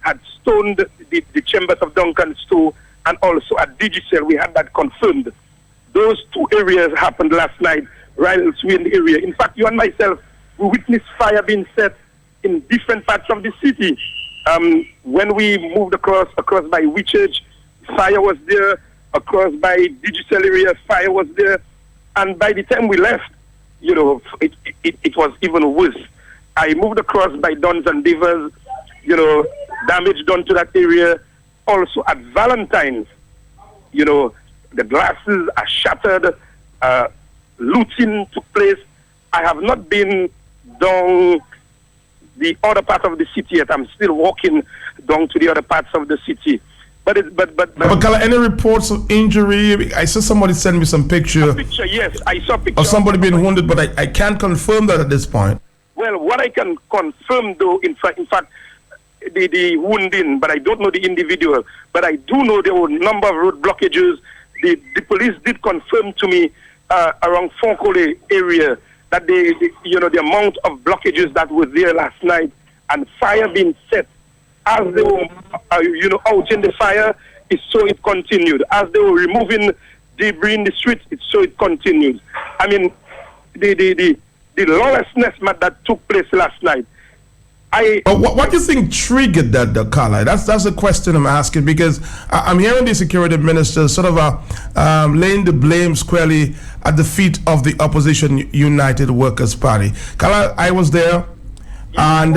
had stoned the chambers of Duncan's store, and also at Digicel, we had that confirmed. Those two areas happened last night, right elsewhere in the area. In fact, you and myself, we witnessed fire being set in different parts of the city. When we moved across by Whitchurch, fire was there. Across by Digicel area, fire was there. And by the time we left, it was even worse. I moved across by Dons and Divers, damage done to that area. Also at Valentine's, the glasses are shattered, looting took place. I have not been down the other part of the city yet. I'm still walking down to the other parts of the city. But Kala, any reports of injury? I saw somebody send me some picture. A picture, yes, I saw a picture of somebody being wounded, but I can't confirm that at this point. Well, what I can confirm, though, in fact, the wounding, but I don't know the individual. But I do know there were a number of road blockages. The police did confirm to me around Fonkole area that the amount of blockages that were there last night and fire being set as they were out in the fire, so it continued. As they were removing debris in the streets, so it continued. I mean, the lawlessness that took place last night. What do you think triggered that, Carla? That's the question I'm asking, because I'm hearing the security minister sort of laying the blame squarely at the feet of the opposition United Workers' Party. Carla, I was there, and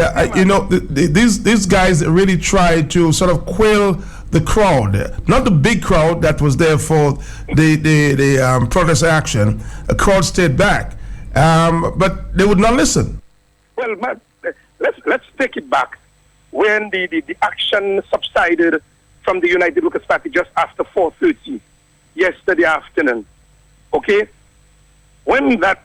these guys really tried to sort of quell the crowd, not the big crowd that was there for the protest action. A crowd stayed back, but they would not listen. Well, Matt, let's take it back. When the action subsided from the United Workers' Party just after 4:30 yesterday afternoon, okay? When that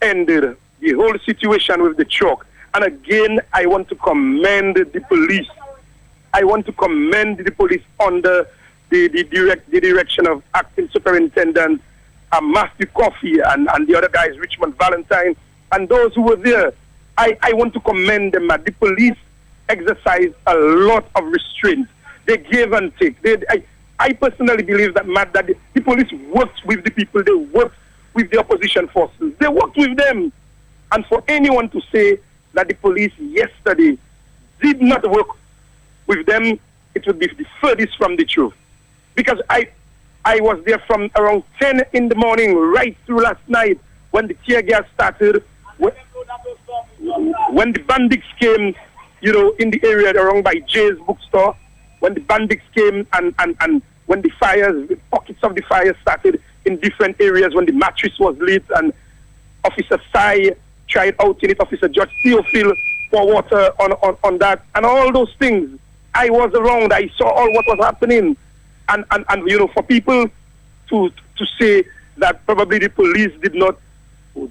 ended, the whole situation with the truck, and again, I want to commend the police. I want to commend the police under the direction of Acting Superintendent Matthew Coffey and the other guys, Richmond Valentine, and those who were there. I want to commend them. The police exercised a lot of restraint. They gave and take. I personally believe that, Matt, that the police worked with the people. They worked with the opposition forces. They worked with them. And for anyone to say that the police yesterday did not work with them, it would be the furthest from the truth. Because I was there from around 10 in the morning right through last night when the tear gas started. When the bandits came, in the area around by Jay's bookstore, when the bandits came and when the pockets of the fire started in different areas, when the mattress was lit and Officer Sai tried out in it, Officer George Theophil pour water on that, and all those things. I was around, I saw all what was happening. And for people to say that probably the police did not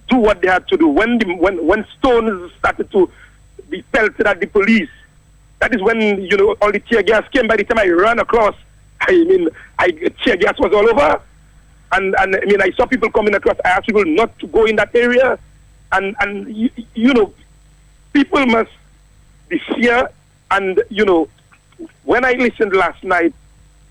do what they had to do. When stones started to be pelted at the police, that is when all the tear gas came. By the time I ran across, tear gas was all over, and I saw people coming across. I asked people not to go in that area, and people must be fear. And when I listened last night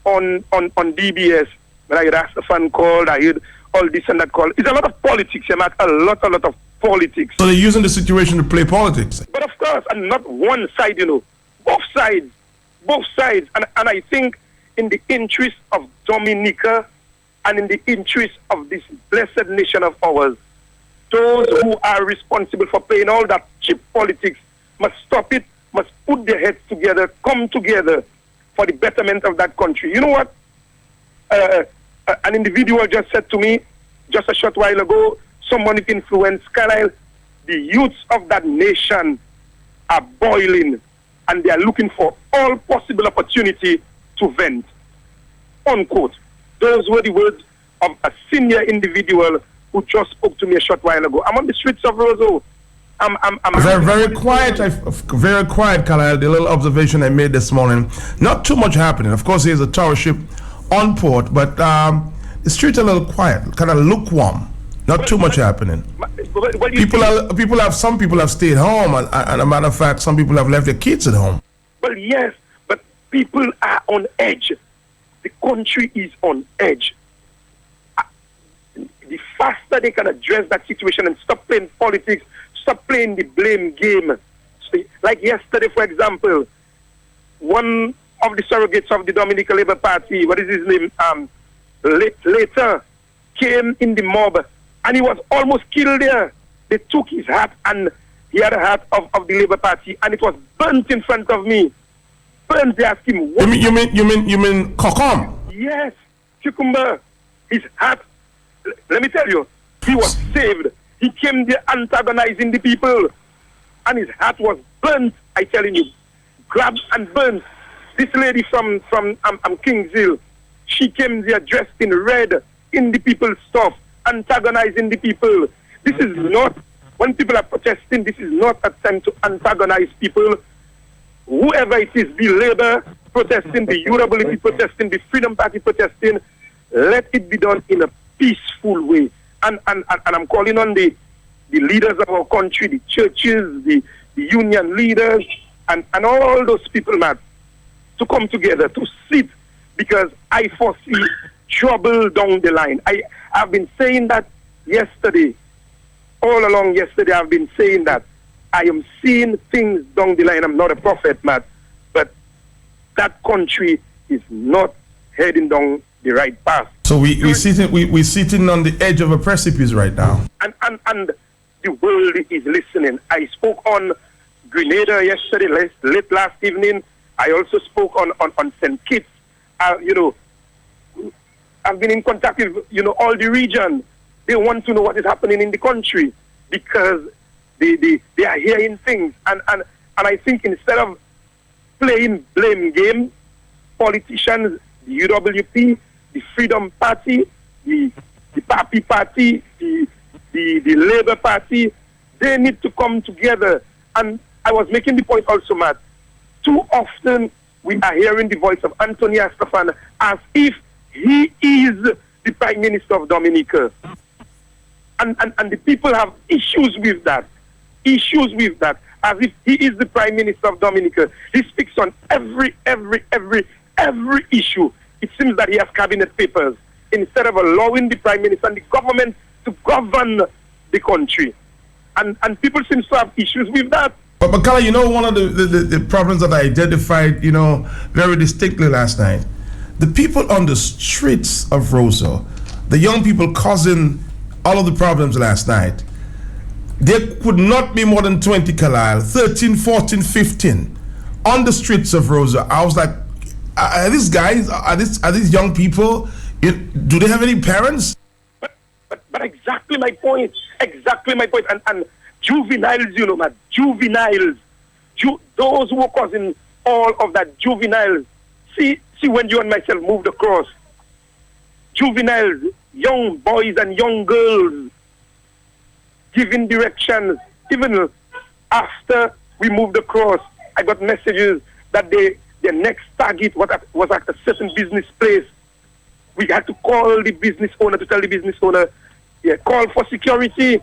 on DBS, when I heard Astafan called, I heard all this and that call. It's a lot of politics, Matt. A lot of politics. So they're using the situation to play politics. But of course, and not one side, both sides. And I think in the interest of Dominica and in the interest of this blessed nation of ours, those who are responsible for playing all that cheap politics must stop it, must put their heads together, come together for the betterment of that country. You know what? An individual just said to me just a short while ago, someone with influence, Carlisle, the youths of that nation are boiling and they are looking for all possible opportunity to vent. Unquote. Those were the words of a senior individual who just spoke to me a short while ago. I'm on the streets of Roseau. I'm very quiet. Very quiet, Carlisle. The little observation I made this morning. Not too much happening. Of course, there's a tower ship on port, but the streets are a little quiet, kind of lukewarm. Not too much happening. Some people have stayed home, and a matter of fact, some people have left their kids at home. Well, yes, people are on edge. The country is on edge. The faster they can address that situation and stop playing politics, stop playing the blame game. So, like yesterday, for example, one of the surrogates of the Dominican Labour Party, what is his name, later came in the mob and he was almost killed there. They took his hat and he had a hat of the Labour Party and it was burnt in front of me. Burnt, they asked him, what? You mean Kokom? Yes, Cucumber. His hat, let me tell you, he was saved. He came there antagonizing the people and his hat was burnt, I telling you, grabbed and burnt. This lady from Kings Hill, she came there dressed in red in the people's stuff, antagonizing the people. This is not, when people are protesting, this is not a time to antagonize people. Whoever it is, the Labour protesting, the UWP protesting, the Freedom Party protesting, let it be done in a peaceful way. And I'm calling on the leaders of our country, the churches, the union leaders, and all those people, man, to come together, to sit, because I foresee trouble down the line. I've been saying that yesterday. All along yesterday, I've been saying that. I am seeing things down the line. I'm not a prophet, Matt, but that country is not heading down the right path. So we're sitting on the edge of a precipice right now. And the world is listening. I spoke on Grenada yesterday, late last evening. I also spoke on St. Kitts. You know, I've been in contact with, you know, all the region. They want to know what is happening in the country because they are hearing things. And I think instead of playing blame game, politicians, the UWP, the Freedom Party, the Papi Party, the Labour Party, they need to come together. And I was making the point also, Matt, too often we are hearing the voice of Anthony Astafan as if he is the Prime Minister of Dominica. And the people have issues with that. Issues with that, as if he is the Prime Minister of Dominica. He speaks on every issue. It seems that he has cabinet papers instead of allowing the Prime Minister and the government to govern the country. And people seem to have issues with that. But Kala, you know, one of the problems that I identified, you know, very distinctly last night, the people on the streets of Roseau, the young people causing all of the problems last night, there could not be more than 20, Kalal, 13, 14, 15 on the streets of Roseau. I was like, are these guys, are these young people, do they have any parents? But exactly my point. Exactly my point. And juveniles, you know, man, juveniles. Those who are causing all of that, juveniles. See when you and myself moved across. Juveniles, young boys and young girls, giving directions. Even after we moved across, I got messages that their next target was at a certain business place. We had to call the business owner to tell the business owner, yeah, call for security.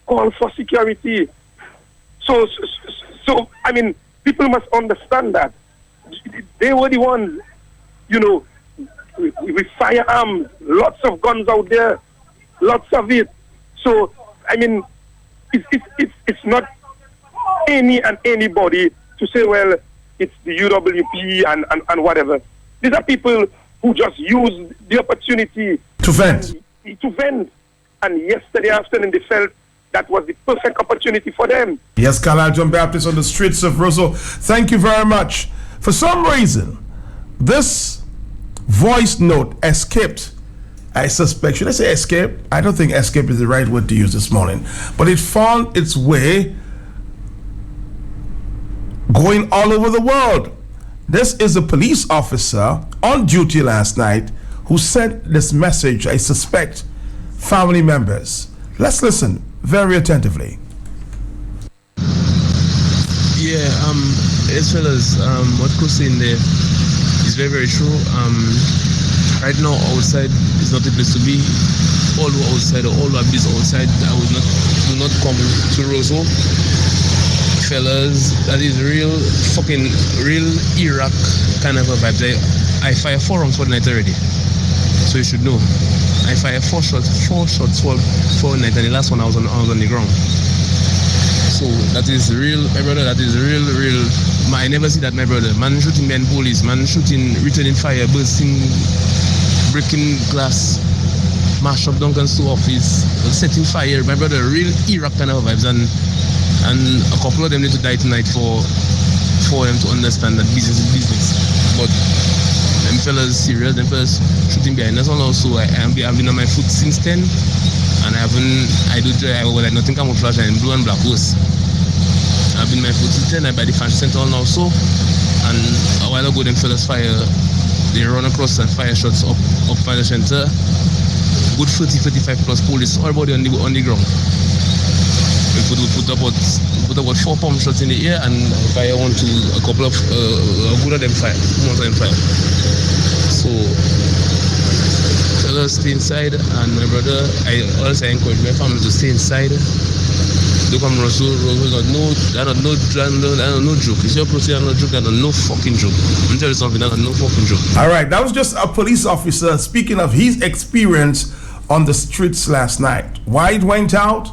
Call for security. So I mean, people must understand that. They were the ones, you know, with firearms, lots of guns out there, lots of it. So, I mean, it's not any and anybody to say, well, it's the UWP and whatever. These are people who just use the opportunity to vent. And yesterday afternoon they felt that was the perfect opportunity for them. Yes, Carla John Baptist on the streets of Roseau. Thank you very much. For some reason, this voice note escaped. I suspect, should I say escape? I don't think escape is the right word to use this morning. But it found its way going all over the world. This is a police officer on duty last night who sent this message, I suspect, family members. Let's listen very attentively. Yeah, as fellas, what Chris in there is very, very true. Right now, outside is not a place to be. All who are outside or all who are busy outside, do not come to Roseau. If fellas, that is real Iraq kind of a vibe. I fire 4 rounds for the night already, so you should know. I fire 4 shots for the night, and the last one I was on the ground. So that is real, my brother. That is real. I never see that, my brother. Man shooting behind police, man shooting, returning fire, bursting, breaking glass, mash up Duncan's office, setting fire, my brother. Real Iraq kind of vibes, and a couple of them need to die tonight for them to understand that business is business. But them fellas serious, them fellas shooting behind us. Also, I've been on my foot since 10, and I nothing camouflage and blue and black horse. I've been on my foot since 10. I buy the fancy center now, so, and a while ago them fellas they run across and fire shots up by the center. Good 35 plus police, everybody on the ground. We put about 4 pump shots in the air and fire a couple of good of them fire, most of them fire. So fellas, stay inside, and my brother, I also encourage my family to stay inside. Don't come Russell, they're not no joke. It's your procedure, no joke, they're not no fucking joke. I'm telling you something, they're not no fucking joke. All right, that was just a police officer speaking of his experience on the streets last night. Why it went out,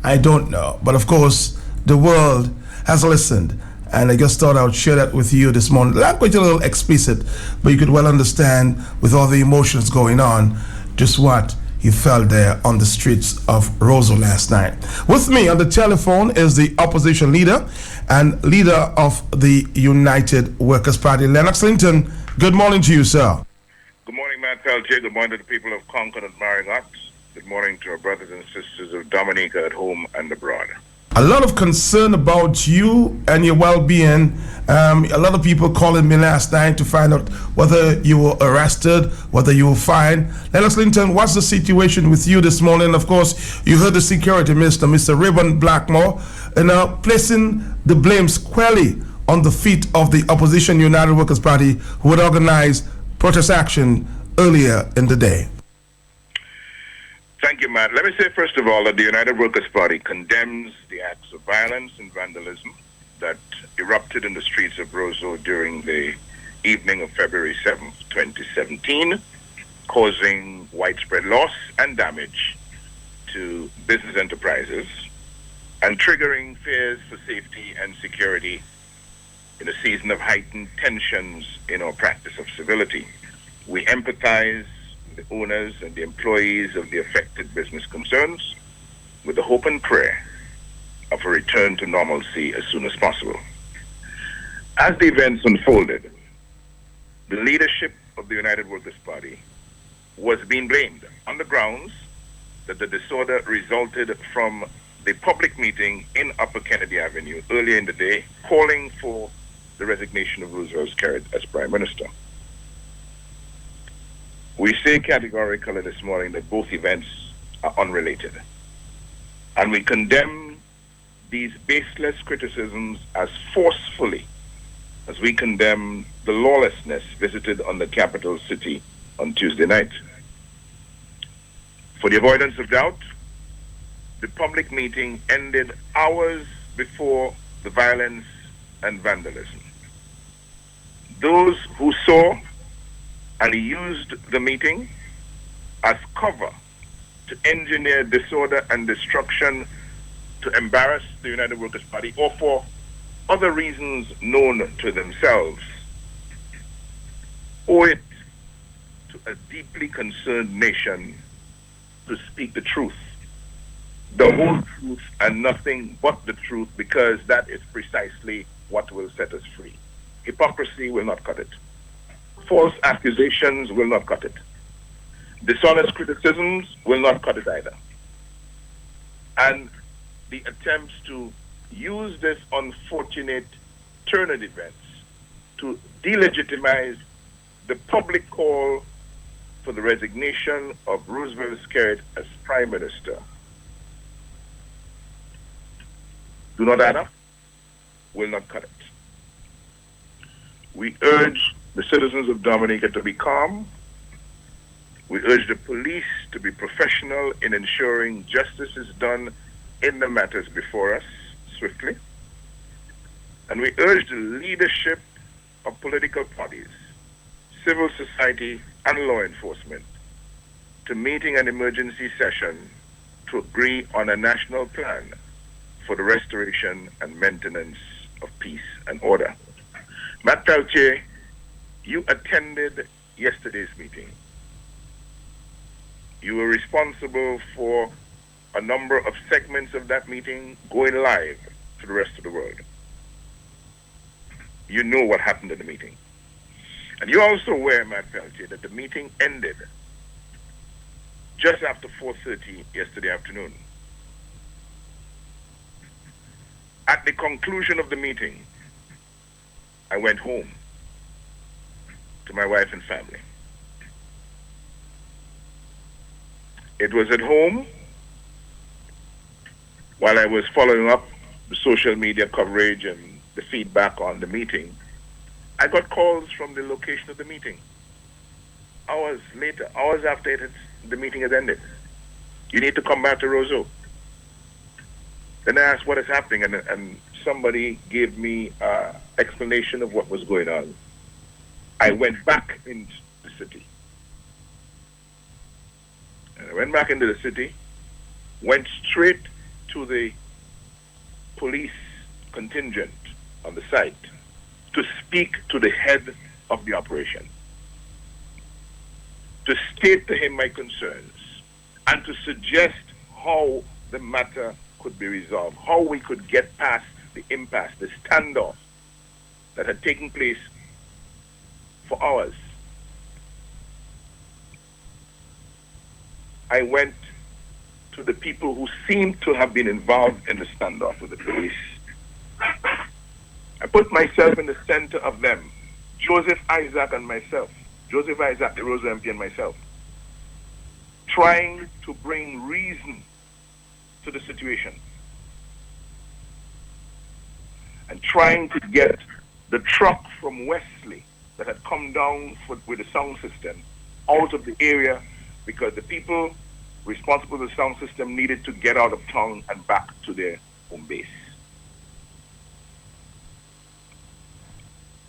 I don't know. But of course, the world has listened. And I just thought I would share that with you this morning. Language a little explicit, but you could well understand with all the emotions going on, just what he felt there on the streets of Roseau last night. With me on the telephone is the opposition leader and leader of the United Workers' Party, Lennox Linton. Good morning to you, sir. Good morning, Matt Peltier. Good morning to the people of Concord and Marigot. Good morning to our brothers and sisters of Dominica at home and abroad. A lot of concern about you and your well-being. A lot of people calling me last night to find out whether you were arrested, whether you were fined. Lennox Linton, what's the situation with you this morning? Of course, you heard the security minister, Mr. Rayburn Blackmore, placing the blame squarely on the feet of the opposition United Workers' Party, who had organized protest action earlier in the day. Thank you, Matt. Let me say, first of all, that the United Workers' Party condemns the acts of violence and vandalism that erupted in the streets of Roseau during the evening of February 7th, 2017, causing widespread loss and damage to business enterprises and triggering fears for safety and security in a season of heightened tensions in our practice of civility. We empathize the owners and the employees of the affected business concerns with the hope and prayer of a return to normalcy as soon as possible. As the events unfolded, the leadership of the United Workers' Party was being blamed on the grounds that the disorder resulted from the public meeting in Upper Kennedy Avenue earlier in the day calling for the resignation of Roosevelt Skerrit as Prime Minister. We say categorically this morning that both events are unrelated. And we condemn these baseless criticisms as forcefully as we condemn the lawlessness visited on the capital city on Tuesday night. For the avoidance of doubt, the public meeting ended hours before the violence and vandalism. Those who saw and used the meeting as cover to engineer disorder and destruction to embarrass the United Workers' Party or for other reasons known to themselves owe it to a deeply concerned nation to speak the truth, the whole truth and nothing but the truth, because that is precisely what will set us free. Hypocrisy will not cut it. False accusations will not cut it. Dishonest criticisms will not cut it either. And the attempts to use this unfortunate turn of events to delegitimize the public call for the resignation of Roosevelt Skerrit as Prime Minister do not add up, will not cut it. We urge the citizens of Dominica to be calm. We urge the police to be professional in ensuring justice is done in the matters before us swiftly. And we urge the leadership of political parties, civil society, and law enforcement to meeting an emergency session to agree on a national plan for the restoration and maintenance of peace and order. Matt Peltier, you attended yesterday's meeting. You were responsible for a number of segments of that meeting going live to the rest of the world. You know what happened in the meeting. And you're also aware, Matt Peltier, that the meeting ended just after 4:30 yesterday afternoon. At the conclusion of the meeting, I went home to my wife and family. It was at home, while I was following up the social media coverage and the feedback on the meeting, I got calls from the location of the meeting. Hours later, hours after the meeting had ended. You need to come back to Roseau. Then I asked what is happening, and somebody gave me an explanation of what was going on. I went back into the city. And I went back into the city, went straight to the police contingent on the site to speak to the head of the operation, to state to him my concerns, and to suggest how the matter could be resolved, how we could get past the impasse, the standoff that had taken place for hours. I went to the people who seemed to have been involved in the standoff with the police. I put myself in the center of them, Joseph Isaac and myself, Joseph Isaac, the Roseau MP, and myself, trying to bring reason to the situation and trying to get the truck from Wesley that had come down with the sound system out of the area, because the people responsible for the sound system needed to get out of town and back to their home base.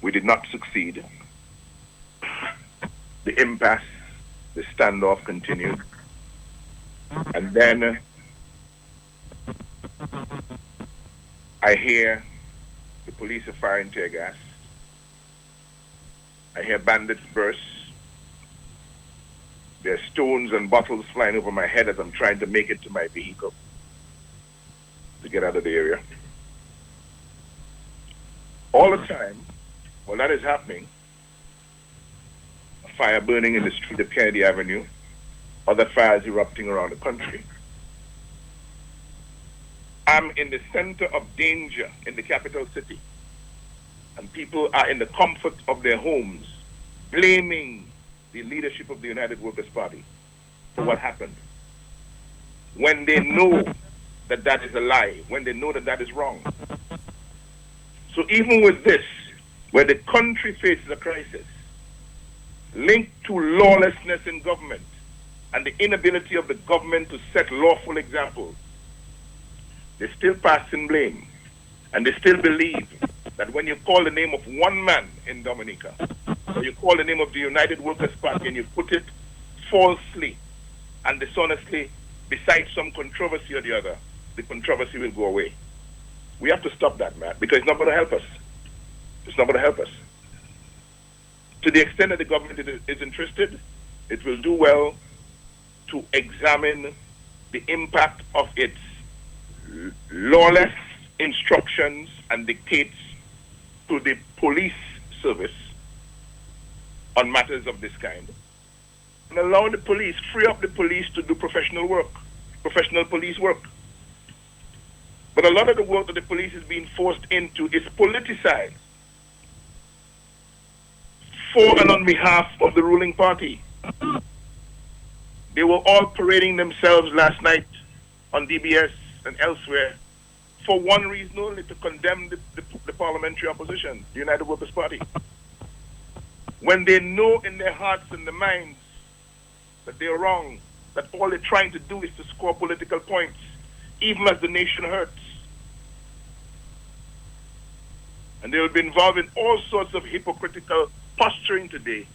We did not succeed. The impasse, the standoff continued. And then I hear the police are firing tear gas. I hear bandits burst. There are stones and bottles flying over my head as I'm trying to make it to my vehicle to get out of the area. All the time, while that is happening, a fire burning in the street of Kennedy Avenue, other fires erupting around the country. I'm in the center of danger in the capital city, and people are in the comfort of their homes, blaming the leadership of the United Workers' Party for what happened, when they know that that is a lie, when they know that that is wrong. So even with this, where the country faces a crisis linked to lawlessness in government and the inability of the government to set lawful examples, they still pass in blame, and they still believe that when you call the name of one man in Dominica, or you call the name of the United Workers' Party and you put it falsely and dishonestly beside some controversy or the other, the controversy will go away. We have to stop that, Matt, because it's not going to help us. It's not going to help us. To the extent that the government is interested, it will do well to examine the impact of its lawless instructions and dictates to the police service on matters of this kind, and allow the police, free up the police to do professional work, professional police work. But a lot of the work that the police is being forced into is politicized for and on behalf of the ruling party. They were all parading themselves last night on DBS and elsewhere for one reason only, to condemn the parliamentary opposition, the United Workers' Party. When they know in their hearts and their minds that they're wrong, that all they're trying to do is to score political points, even as the nation hurts. And they will be involved in all sorts of hypocritical posturing today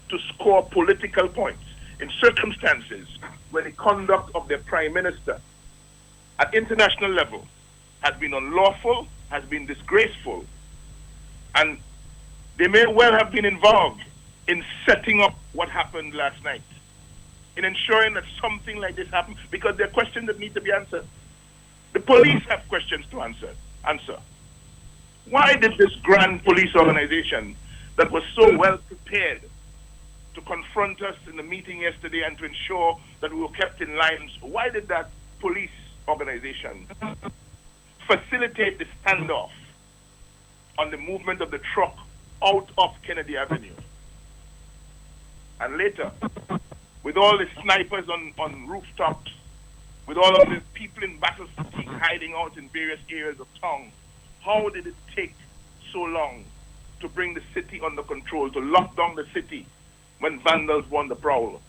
to score political points in circumstances where the conduct of their prime minister at international level has been unlawful, has been disgraceful, and they may well have been involved in setting up what happened last night, in ensuring that something like this happened, because there are questions that need to be answered. The police have questions to answer. Why did this grand police organization that was so well prepared to confront us in the meeting yesterday and to ensure that we were kept in line, why did that police organization facilitate the standoff on the movement of the truck out of Kennedy Avenue? And later, with all the snipers on rooftops, with all of the people in battle fatigue hiding out in various areas of town, how did it take so long to bring the city under control, to lock down the city when vandals won the prowl?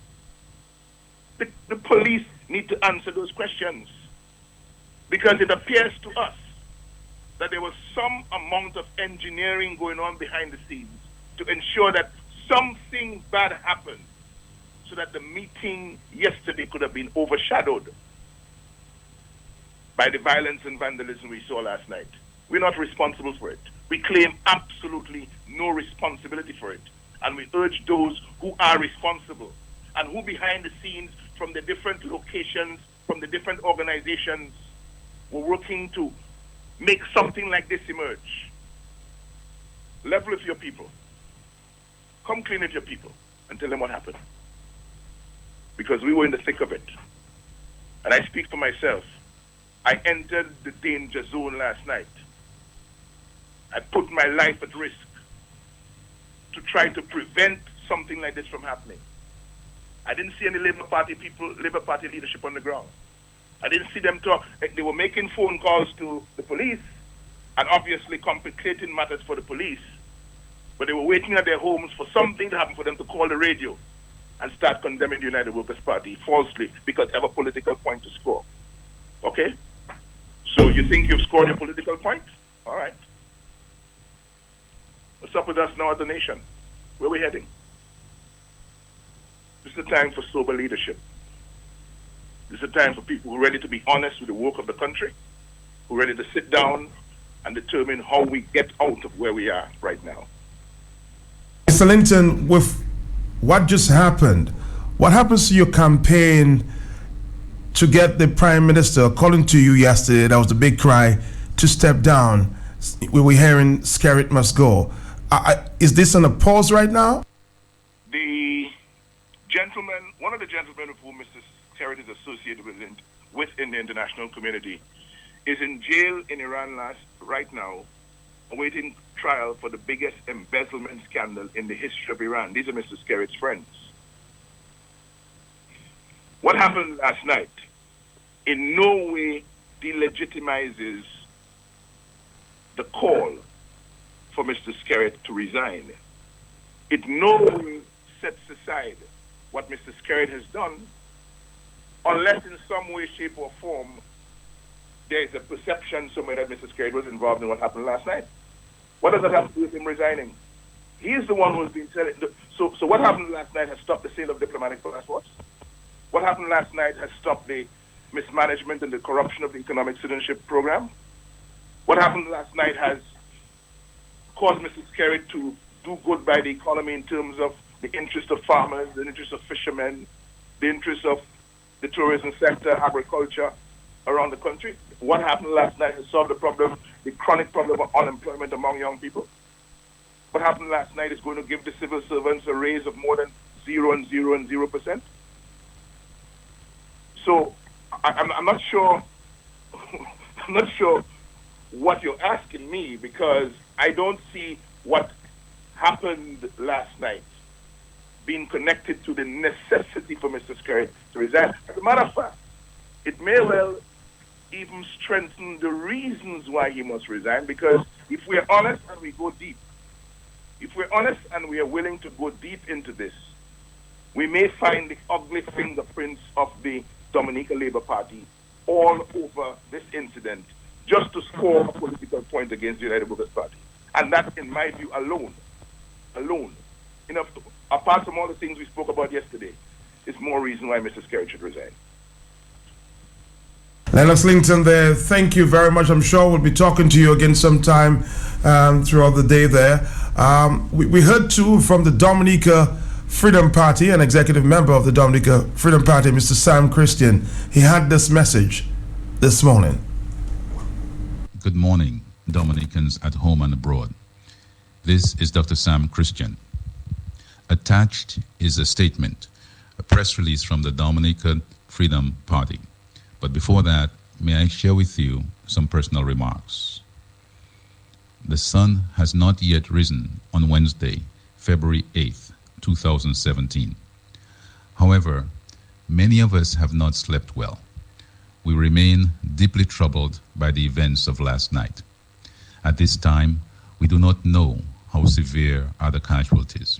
The police need to answer those questions, because it appears to us that there was some amount of engineering going on behind the scenes to ensure that something bad happened so that the meeting yesterday could have been overshadowed by the violence and vandalism we saw last night. We're not responsible for it. We claim absolutely no responsibility for it. And we urge those who are responsible and who behind the scenes from the different locations, from the different organizations, were working to make something like this emerge. Level with your people. Come clean with your people and tell them what happened. Because we were in the thick of it. And I speak for myself. I entered the danger zone last night. I put my life at risk to try to prevent something like this from happening. I didn't see any Labour Party people, Labour Party leadership on the ground. I didn't see them talk. They were making phone calls to the police and obviously complicating matters for the police. But they were waiting at their homes for something to happen for them to call the radio and start condemning the United Workers' Party falsely because they have a political point to score. Okay? So you think you've scored your political point? All right. What's up with us now as a nation? Where are we heading? This is a time for sober leadership. This is a time for people who are ready to be honest with the work of the country, who are ready to sit down and determine how we get out of where we are right now. Mr. Linton, with what just happened, what happens to your campaign to get the Prime Minister, according to you yesterday, that was the big cry, to step down? We were hearing Skerrit must go. Is this on a pause right now? The gentleman, one of the gentlemen of whom Mr. Skerrit is associated with in the international community, is in jail in Iran right now, awaiting trial for the biggest embezzlement scandal in the history of Iran. These are Mr. Skerrit's friends. What happened last night in no way delegitimizes the call for Mr. Skerrit to resign. It no way sets aside what Mr. Skerrit has done, unless in some way, shape, or form there is a perception somewhere that Mr. Skerrit was involved in what happened last night. What does that have to do with him resigning? He is the one who has been telling. So what happened last night has stopped the sale of diplomatic passports. What happened last night has stopped the mismanagement and the corruption of the economic citizenship program. What happened last night has caused Mr. Skerrit to do good by the economy in terms of the interest of farmers, the interest of fishermen, the interest of the tourism sector, agriculture around the country. What happened last night has solved the problem, the chronic problem of unemployment among young people. What happened last night is going to give the civil servants a raise of more than 0%. So I'm not sure. I'm not sure what you're asking me, because I don't see what happened last night being connected to the necessity for Mr. Skerrit to resign. As a matter of fact, it may well even strengthen the reasons why he must resign, because if we're honest and we go deep, if we're honest and we are willing to go deep into this, we may find the ugly fingerprints of the Dominica Labour Party all over this incident, just to score a political point against the United Workers' Party. And that, in my view, alone, enough to, apart from all the things we spoke about yesterday, is more reason why Mr. Skerritt should resign. Lennox Linton there, thank you very much. I'm sure we'll be talking to you again sometime throughout the day there. We heard too from the Dominica Freedom Party, an executive member of the Dominica Freedom Party, Mr. Sam Christian. He had this message this morning. Good morning, Dominicans at home and abroad. This is Dr. Sam Christian. Attached is a statement, a press release from the Dominica Freedom Party. But before that, may I share with you some personal remarks. The sun has not yet risen on Wednesday, February 8th, 2017. However, many of us have not slept well. We remain deeply troubled by the events of last night. At this time, we do not know how severe are the casualties.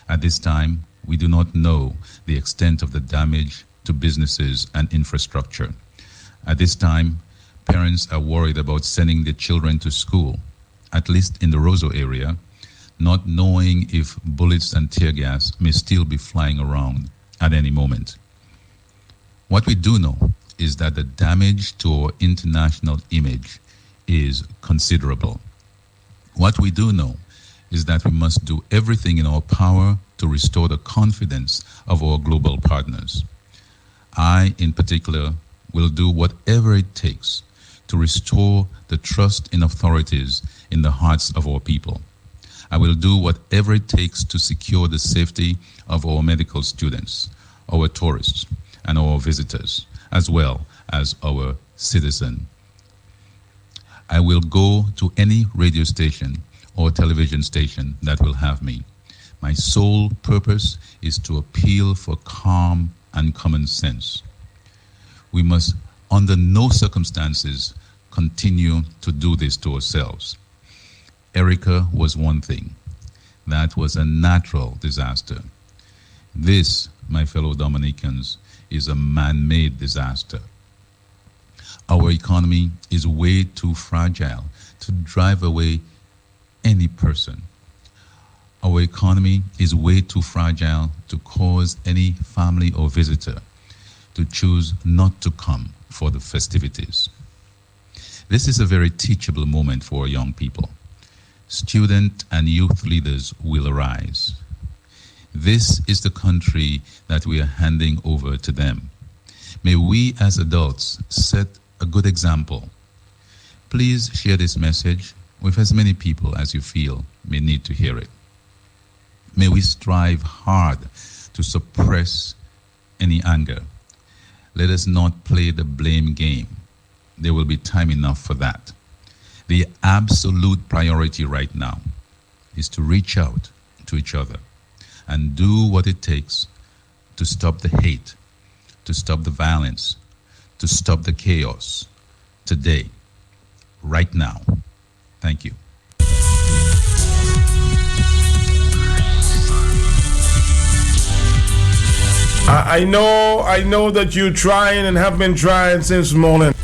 At this time, we do not know the extent of the damage to businesses and infrastructure. At this time, parents are worried about sending their children to school, at least in the Roseau area, not knowing if bullets and tear gas may still be flying around at any moment. What we do know is that the damage to our international image is considerable. What we do know is that we must do everything in our power to restore the confidence of our global partners. I, in particular, will do whatever it takes to restore the trust in authorities in the hearts of our people. I will do whatever it takes to secure the safety of our medical students, our tourists, and our visitors, as well as our citizens. I will go to any radio station or television station that will have me. My sole purpose is to appeal for calm and common sense. We must, under no circumstances, continue to do this to ourselves. Erica was one thing. That was a natural disaster. This, my fellow Dominicans, is a man-made disaster. Our economy is way too fragile to drive away any person. Our economy is way too fragile to cause any family or visitor to choose not to come for the festivities. This is a very teachable moment for our young people. Student and youth leaders will arise. This is the country that we are handing over to them. May we as adults set a good example. Please share this message with as many people as you feel may need to hear it. May we strive hard to suppress any anger. Let us not play the blame game. There will be time enough for that. The absolute priority right now is to reach out to each other and do what it takes to stop the hate, to stop the violence, to stop the chaos today, right now. Thank you. I know that you're trying and have been trying since morning.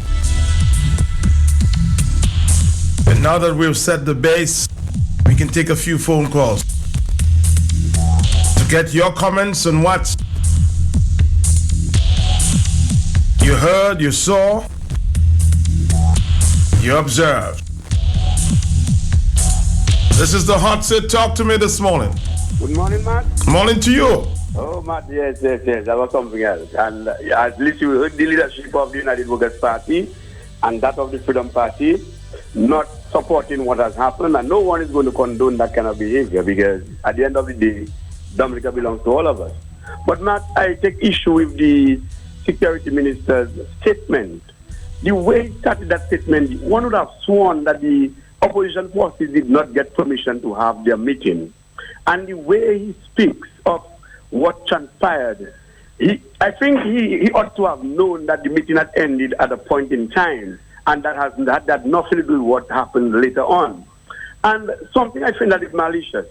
And now that we've set the base, we can take a few phone calls to get your comments on what you heard, you saw, you observed. This is the hot seat. Talk to me this morning. Good morning, Matt. Morning to you. Oh, Matt, yes. That was something else. And at least you heard the leadership of the United Workers' Party and that of the Freedom Party not supporting what has happened. And no one is going to condone that kind of behavior because at the end of the day, Dominica belongs to all of us. But, Matt, I take issue with the Security Minister's statement. The way he started that statement, one would have sworn that the opposition forces did not get permission to have their meeting. And the way he speaks of what transpired, I think he ought to have known that the meeting had ended at a point in time, and that had nothing to do with what happened later on. And something I think that is malicious.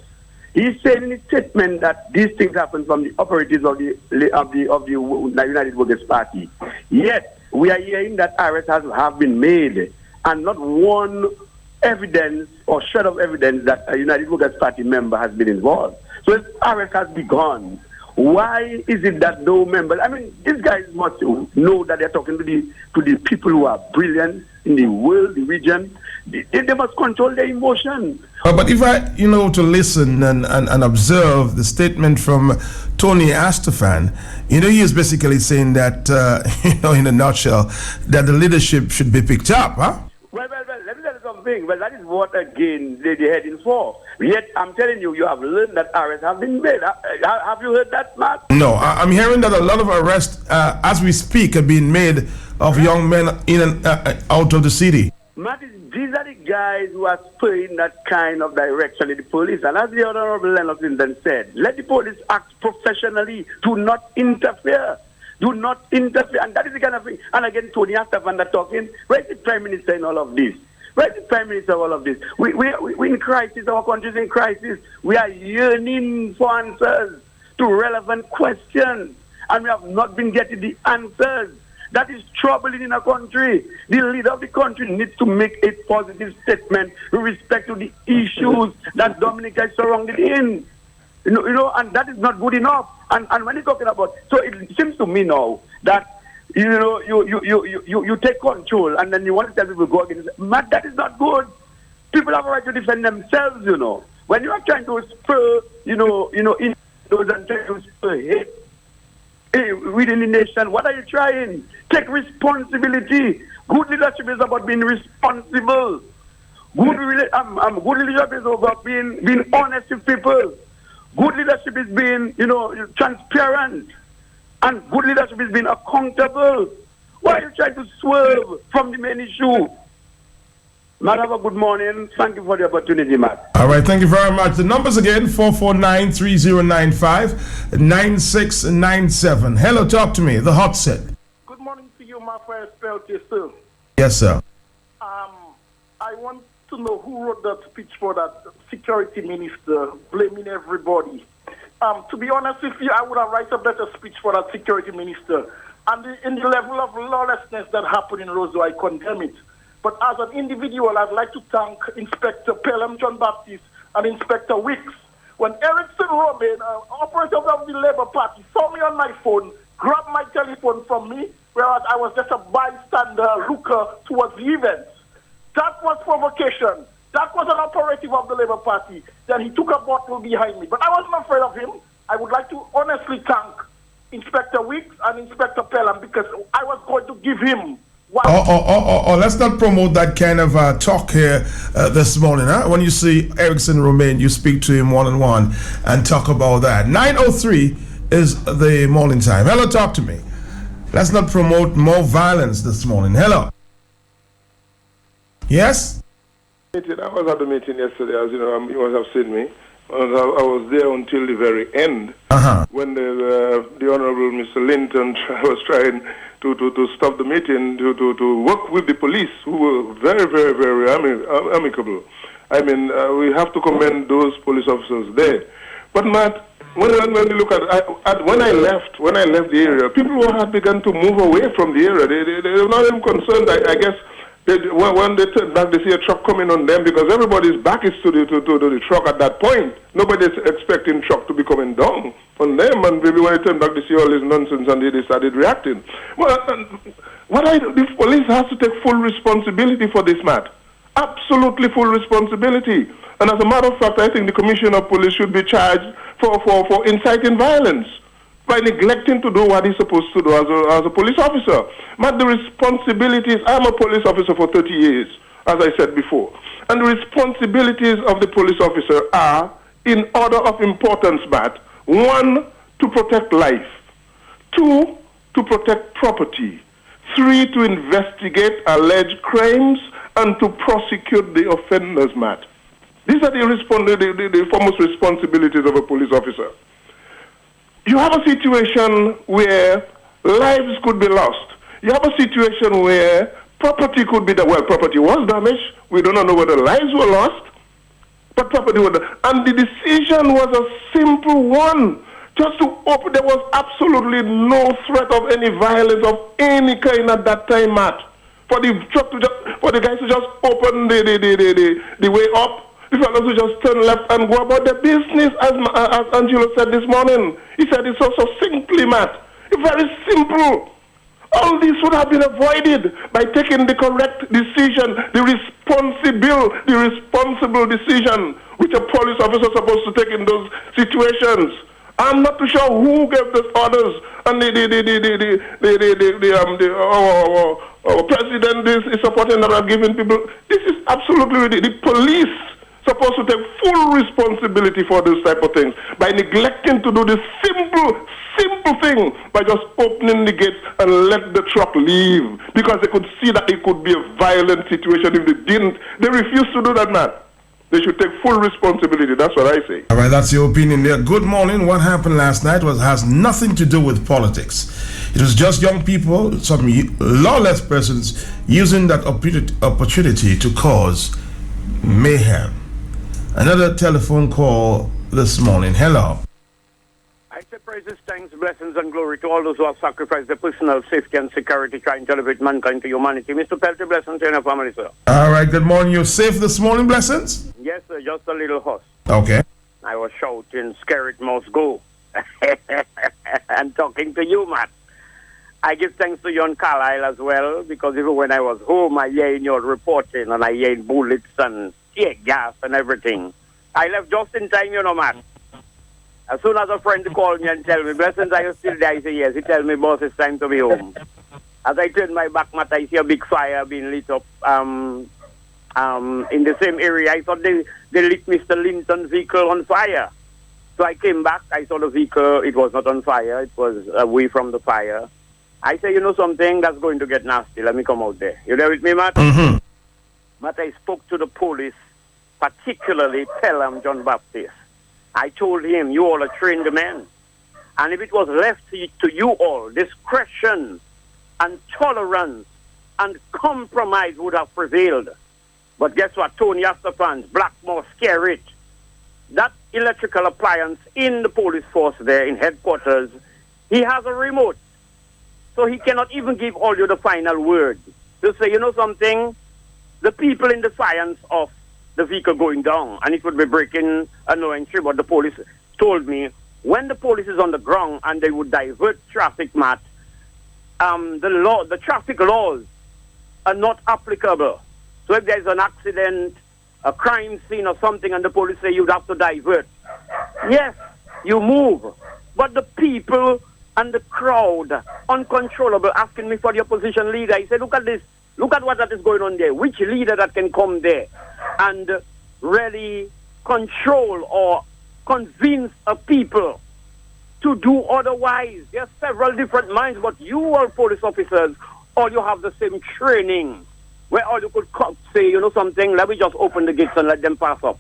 He said in his statement that these things happened from the operatives of the United Workers' Party. Yet we are hearing that arrests have been made, and not one evidence or shred of evidence that a United Workers Party member has been involved. So if arrest has begun, why is it that no members? I mean, these guys must know that they're talking to the people who are brilliant in the world, the region. They must control their emotion. But if I, to listen and observe the statement from Tony Astafan, he is basically saying that, in a nutshell, that the leadership should be picked up, huh? Well, let me tell you something. Well, that is what, again, they're heading for. Yet, I'm telling you, you have learned that arrests have been made. Have you heard that, Matt? No, I'm hearing that a lot of arrests, as we speak, are being made of young men in and out of the city. Matt, these are the guys who are spurring that kind of direction in the police. And as the Honorable Leonard Clinton said, let the police act professionally. Do not interfere. Do not interfere. And that is the kind of thing. And again, Tony Astafan talking. Where's the Prime Minister in all of this? Where's the Prime Minister in all of this? We're in crisis. Our country is in crisis. We are yearning for answers to relevant questions. And we have not been getting the answers. That is troubling in our country. The leader of the country needs to make a positive statement with respect to the issues that Dominica is surrounded in. And that is not good enough. And when you're talking about, so it seems to me now that you take control and then you want to tell people go against it. Man, that is not good. People have a right to defend themselves. When you are trying to spur, in those and trying to spur hate within the nation, what are you trying? Take responsibility. Good leadership is about being responsible. Good leadership is about being honest with people. Good leadership is being, transparent. And good leadership is being accountable. Why are you trying to swerve from the main issue? Madam, good morning. Thank you for the opportunity, Matt. All right, thank you very much. The numbers again, 449-3095-9697. Hello, talk to me, the hot set. Good morning to you, my first spelter, sir. Yes, sir. I want to know who wrote that speech for that security minister, blaming everybody. To be honest with you, I would have written a better speech for that security minister. And in the level of lawlessness that happened in Roseau, I condemn it. But as an individual, I'd like to thank Inspector Pelham John Baptist and Inspector Wicks. When Erickson Romain, operator of the Labour Party, saw me on my phone, grabbed my telephone from me, whereas I was just a bystander looker towards the events. That was provocation. That was an operative of the Labour Party. Then he took a bottle behind me. But I wasn't afraid of him. I would like to honestly thank Inspector Wicks and Inspector Pelham because I was going to give him let's not promote that kind of talk here this morning. Huh? When you see Erickson Romain, you speak to him one-on-one and talk about that. 9:03 is the morning time. Hello, talk to me. Let's not promote more violence this morning. Hello. Yes? I was at the meeting yesterday, as you know, you must have seen me. I was there until the very end when the Honorable Mr. Linton was trying to stop the meeting, to work with the police, who were very, very, very amicable. I mean, we have to commend those police officers there. But Matt, when you look at when I left the area, people had begun to move away from the area. They were not even concerned. I guess when they turn back, they see a truck coming on them because everybody's back is to the truck at that point. Nobody's expecting truck to be coming down on them, and maybe when they turn back, they see all this nonsense and they started reacting. Well, the police has to take full responsibility for this, Matt. Absolutely full responsibility. And as a matter of fact, I think the Commissioner of Police should be charged for inciting violence by neglecting to do what he's supposed to do as a police officer. But the responsibilities, I'm a police officer for 30 years, as I said before. And the responsibilities of the police officer are, in order of importance, Matt, 1, to protect life. 2, to protect property. 3, to investigate alleged crimes and to prosecute the offenders, Matt. These are the foremost responsibilities of a police officer. You have a situation where lives could be lost. You have a situation where property could be property was damaged. We do not know whether lives were lost, but property was damaged. And the decision was a simple one. Just to open, there was absolutely no threat of any violence of any kind at that time, Matt. for the truck to for the guys to just open the way up. The fellows who just turn left and go about their business, as Angelo said this morning. He said it's so succinctly, Matt. It's very simple. All this would have been avoided by taking the correct decision, the responsible decision which a police officer is supposed to take in those situations. I'm not too sure who gave those orders, and our president is supporting that and giving people. This is absolutely ridiculous. The police supposed to take full responsibility for those type of things by neglecting to do the simple thing by just opening the gates and let the truck leave, because they could see that it could be a violent situation if they didn't. They refused to do that, man. They should take full responsibility. That's what I say. All right, that's your opinion there. Good morning. What happened last night has nothing to do with politics. It was just young people, some lawless persons, using that opportunity to cause mayhem. Another telephone call this morning. Hello. I say praises, thanks, blessings, and glory to all those who have sacrificed their personal safety and security trying to elevate mankind to humanity. Mr. Peltier, blessings to your family, sir. All right, good morning. You safe this morning, blessings? Yes, sir, just a little hoarse. Okay. I was shouting, "Scared must go." And talking to you, Matt. I give thanks to you on Carlisle as well, because even when I was home, I hear your reporting, and I hear bullets and tear gas and everything. I left just in time, you know, Matt. As soon as a friend called me and tell me, "Blessings, are you still there?" I say, "Yes." He tell me, "Boss, it's time to be home." As I turn my back, Matt, I see a big fire being lit up in the same area. I thought they lit Mr. Linton's vehicle on fire. So I came back. I saw the vehicle. It was not on fire. It was away from the fire. I say, "You know something? That's going to get nasty. Let me come out there." You there with me, Matt? Mm-hmm. Matt, I spoke to the police, particularly Pelham John Baptist. I told him, "You all are trained men. And if it was left to you all, discretion and tolerance and compromise would have prevailed." But guess what? Tony Astafans, Blackmore, scare it. That electrical appliance in the police force there in headquarters, he has a remote. So he cannot even give all you the final word. To say, "You know something? The people in defiance of the vehicle going down, and it would be breaking a no entry," but the police told me, when the police is on the ground and they would divert traffic, Matt, the traffic laws are not applicable. So if there's an accident, a crime scene or something, and the police say you'd have to divert, yes, you move. But the people and the crowd, uncontrollable, asking me for the opposition leader. I said, "Look at this. Look at what that is going on there. Which leader that can come there and really control or convince a people to do otherwise?" There are several different minds, but you all police officers, all you have the same training, where all you could say, "You know something, let me just open the gates and let them pass up."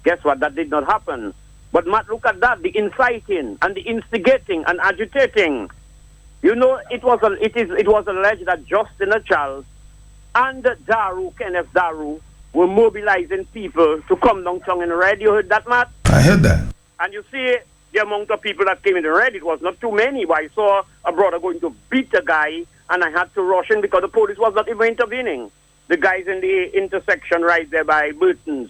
Guess what? That did not happen. But Matt, look at that, the inciting and the instigating and agitating. You know, it was alleged that Justin Charles and Kenneth Daru, were mobilizing people to come downtown in red. You heard that, Matt? I heard that. And you see the amount of people that came in red, it was not too many, but I saw a brother going to beat a guy, and I had to rush in because the police was not even intervening. The guys in the intersection right there by Burton's.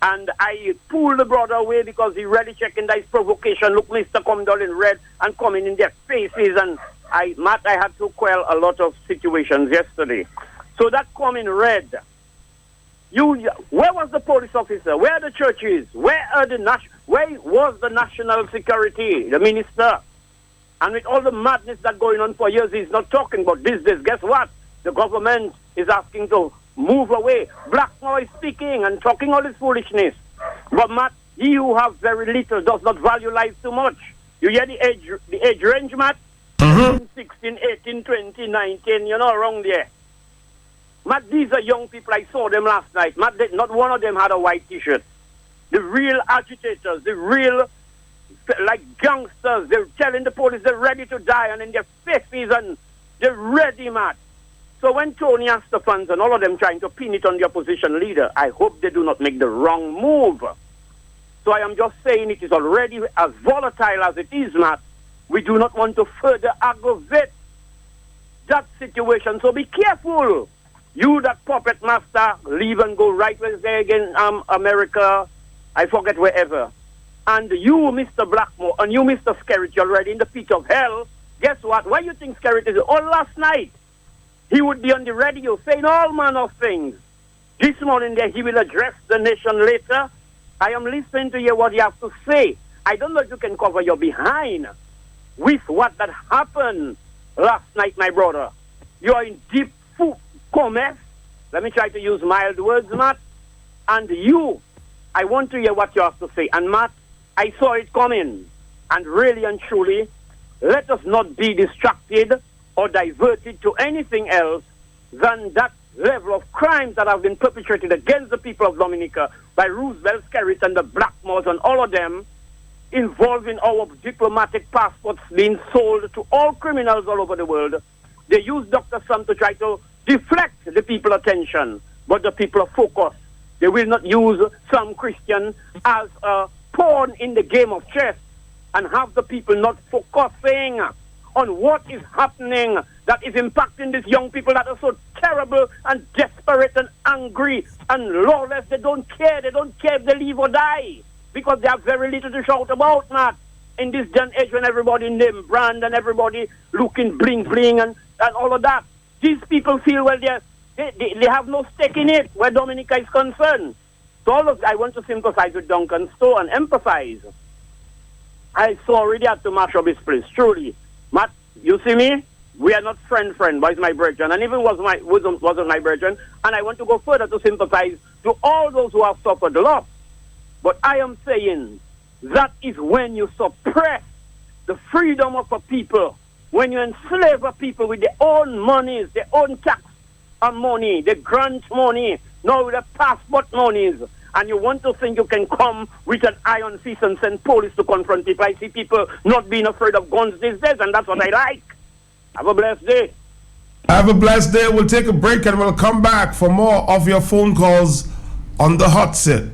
And I pulled the brother away because he really checking that his provocation. Look, Mr. come down in red and coming in their faces. And Matt, I had to quell a lot of situations yesterday. So that come in red. Where was the police officer? Where are the churches? Where was the national security, the minister? And with all the madness that going on for years, he's not talking about this. Guess what? The government is asking to move away. Blackmore is speaking and talking all this foolishness. But Matt, he who have very little does not value life too much. You hear the age range, Matt? 16, 18, 20, 19, around there. Matt, these are young people. I saw them last night. Matt, not one of them had a white T-shirt. The real agitators, the real, like gangsters, they're telling the police they're ready to die, and in their faces, and they're ready, Matt. So when Tony Astafans and all of them trying to pin it on the opposition leader, I hope they do not make the wrong move. So I am just saying it is already as volatile as it is, Matt. We do not want to further aggravate that situation. So be careful You, that puppet master, leave and go right where they again, America, I forget wherever. And you, Mr. Blackmore, and you, Mr. Skerritt, you're already in the pit of hell. Guess what? Why you think Skerritt is? Oh, last night, he would be on the radio saying all manner of things. This morning there, he will address the nation later. I am listening to hear what you have to say. I don't know if you can cover your behind with what that happened last night, my brother. You are in deep commerce. Let me try to use mild words, Matt. And you, I want to hear what you have to say. And Matt, I saw it coming. And really and truly, let us not be distracted or diverted to anything else than that level of crimes that have been perpetrated against the people of Dominica by Roosevelt, Skerritt, and the Blackmores and all of them, involving our diplomatic passports being sold to all criminals all over the world. They use Dr. Sam to try to deflect the people's attention, but the people are focused. They will not use some Christian as a pawn in the game of chess and have the people not focusing on what is happening that is impacting these young people that are so terrible and desperate and angry and lawless. They don't care. They don't care if they live or die because they have very little to shout about, Matt. In this day and age when everybody name brand and everybody looking bling bling and all of that, these people feel, well, they have no stake in it where Dominica is concerned. So I want to sympathize with Duncan Stowe and empathize. I saw already had to mash up his place, truly. Matt, you see me? We are not friend, but it's my brethren. And even wasn't my brethren. And I want to go further to sympathize to all those who have suffered loss. But I am saying that is when you suppress the freedom of a people, when you enslave a people with their own monies, their own tax money, the grant money, now with the passport monies. And you want to think you can come with an iron fist and send police to confront people. I see people not being afraid of guns these days, and that's what I like. Have a blessed day. Have a blessed day. We'll take a break and we'll come back for more of your phone calls on the hot seat.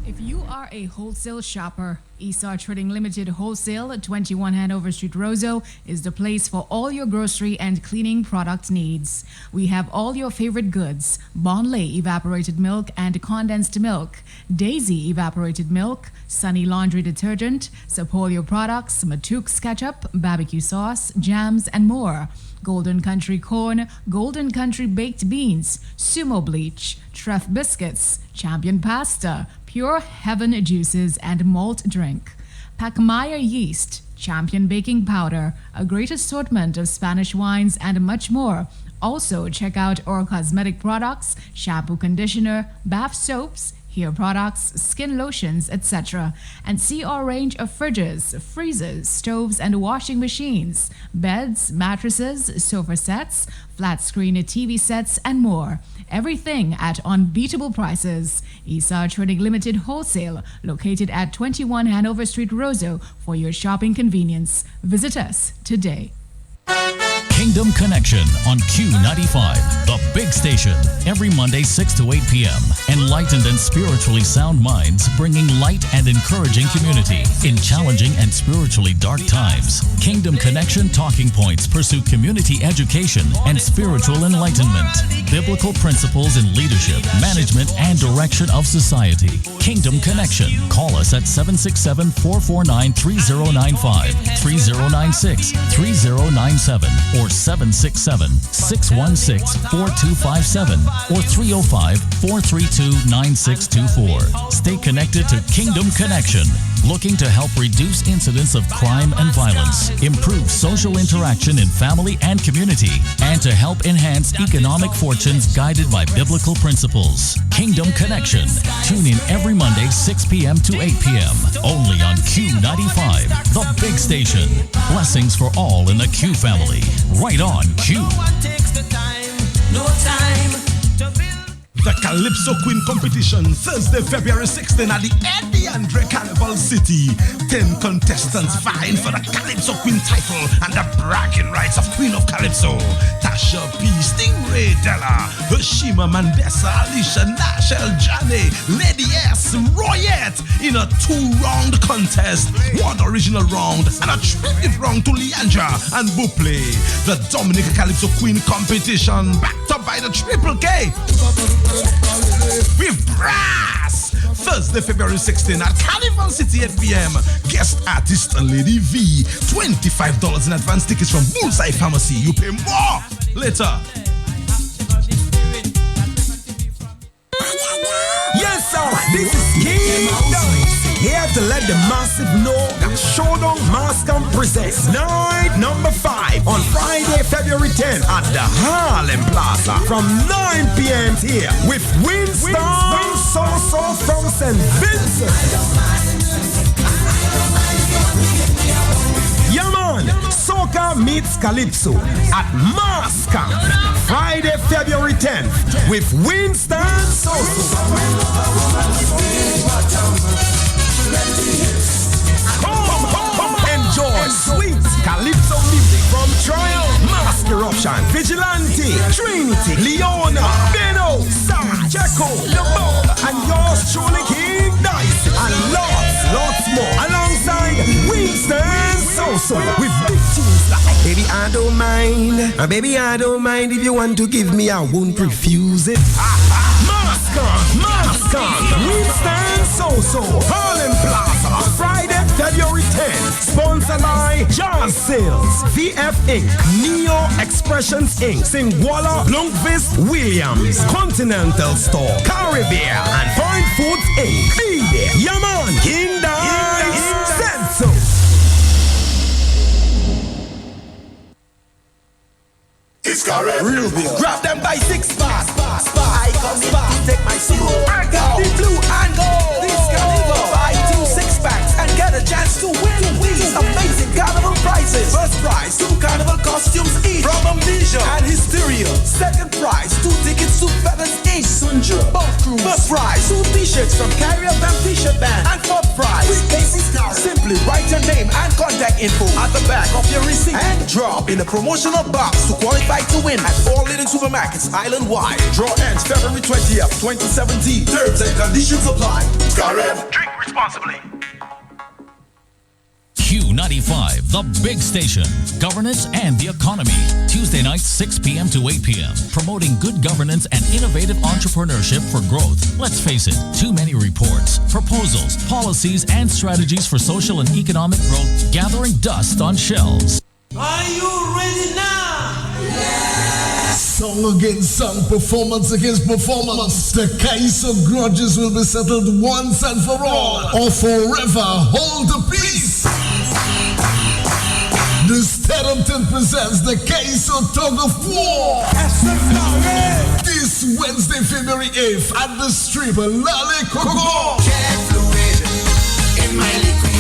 If you are a wholesale shopper, Esau Trading Limited Wholesale at 21 Hanover Street, Roseau is the place for all your grocery and cleaning product needs. We have all your favorite goods: Bonlay evaporated milk and condensed milk, Daisy evaporated milk, Sunny laundry detergent, Sapolio products, Matook's ketchup, barbecue sauce, jams, and more. Golden Country corn, Golden Country baked beans, Sumo bleach, Treff biscuits, Champion pasta, Pure Heaven juices and malt drink, Pachmeyer yeast, Champion baking powder, a great assortment of Spanish wines, and much more. Also, check out our cosmetic products, shampoo, conditioner, bath soaps, hair products, skin lotions, etc. And see our range of fridges, freezers, stoves, and washing machines, beds, mattresses, sofa sets, flat screen TV sets, and more. Everything at unbeatable prices. Esau Trading Limited Wholesale, located at 21 Hanover Street, Roseau, for your shopping convenience. Visit us today. Kingdom Connection on Q95, the big station, every Monday 6 to 8 p.m. Enlightened and spiritually sound minds bringing light and encouraging community in challenging and spiritually dark times. Kingdom Connection talking points pursue community education and spiritual enlightenment, biblical principles in leadership, management, and direction of society. Kingdom Connection. Call us at 767-449-3095, 3096, 3097, or 767-616-4257 or 305-432-9624. Stay connected to Kingdom Connection, looking to help reduce incidents of crime and violence, improve social interaction in family and community, and to help enhance economic fortunes guided by biblical principles. Kingdom Connection. Tune in every Monday 6 p.m. to 8 p.m. only on Q95, the big station. Blessings for all in the Q family. Right on Q. The Calypso Queen competition, Thursday, February 16 at the Eddie Andre Carnival City. 10 contestants vying for the Calypso Queen title and the bragging rights of Queen of Calypso. Tasha P, Stingray Della, Hashima Mandesa, Alicia Nashel Johnny, Lady S, Royette in a 2-round contest. One original round and a tribute round to Leandra and Buple. The Dominica Calypso Queen competition backed up by the Triple K with brass. Thursday, February 16 at Carnival City 8 p.m. Guest artist Lady V. $25 in advance tickets from Bullseye Pharmacy. You pay more later. Yes, sir. This is King here to let the massive know that Showdown Mascom presents night number 5 on Friday, February 10 at the Harlem Plaza from 9 p.m. here with Winston So from St. Vincent. Yeah, man. Soca meets Calypso at Mascom Friday, February 10th with Winston So. Enjoy sweet Calypso music from Trial, Mask Eruption, Vigilante, Trinity, Leona, Beno, Sarah, Jacko, The Bob, and yours truly King Dice, and lots more, alongside Winston So with big tunes like Baby I Don't Mind, Baby I Don't Mind, if you want to give me I won't refuse it. Mask on, Winston So, Harlem Plaza, Friday, February 10th. Sponsored by John Sales, VF Inc., Neo Expressions Inc., Singwalla, Blunkvist, Williams, Continental Store, Caribbean, and Fine Foods Inc. Be there. Yaman, King Dice, said so. It's correct. Real big. Grab them by 6 bars. I come in to take my soul. I got the blue and gold. This Carnival. Buy 2 6-packs and get a chance to win. These amazing Carnival prizes. First prize, 2 Carnival costumes each from Amnesia and Hysteria. Second prize, 2 tickets to Feathers each. Sunja, Boat Cruise. First prize, 2 t-shirts from Carrier Bam T-shirt band. And fourth prize, 3 Casey's car. Simply write your name and contact info at the back of your receipt and drop in a promotional box to qualify to win at all leading supermarkets island-wide. Draw ends February 20th, 2017. Terms and conditions apply. Correct. Drink responsibly. Q95, the big station, governance and the economy. Tuesday night, 6 p.m. to 8 p.m. Promoting good governance and innovative entrepreneurship for growth. Let's face it, too many reports, proposals, policies, and strategies for social and economic growth gathering dust on shelves. Are you ready now? Song against song, performance against performance. The case of grudges will be settled once and for all, or forever hold the peace. The Stedhamton presents the case of tug of war. This Wednesday, February 8th at the strip, Lale Coco.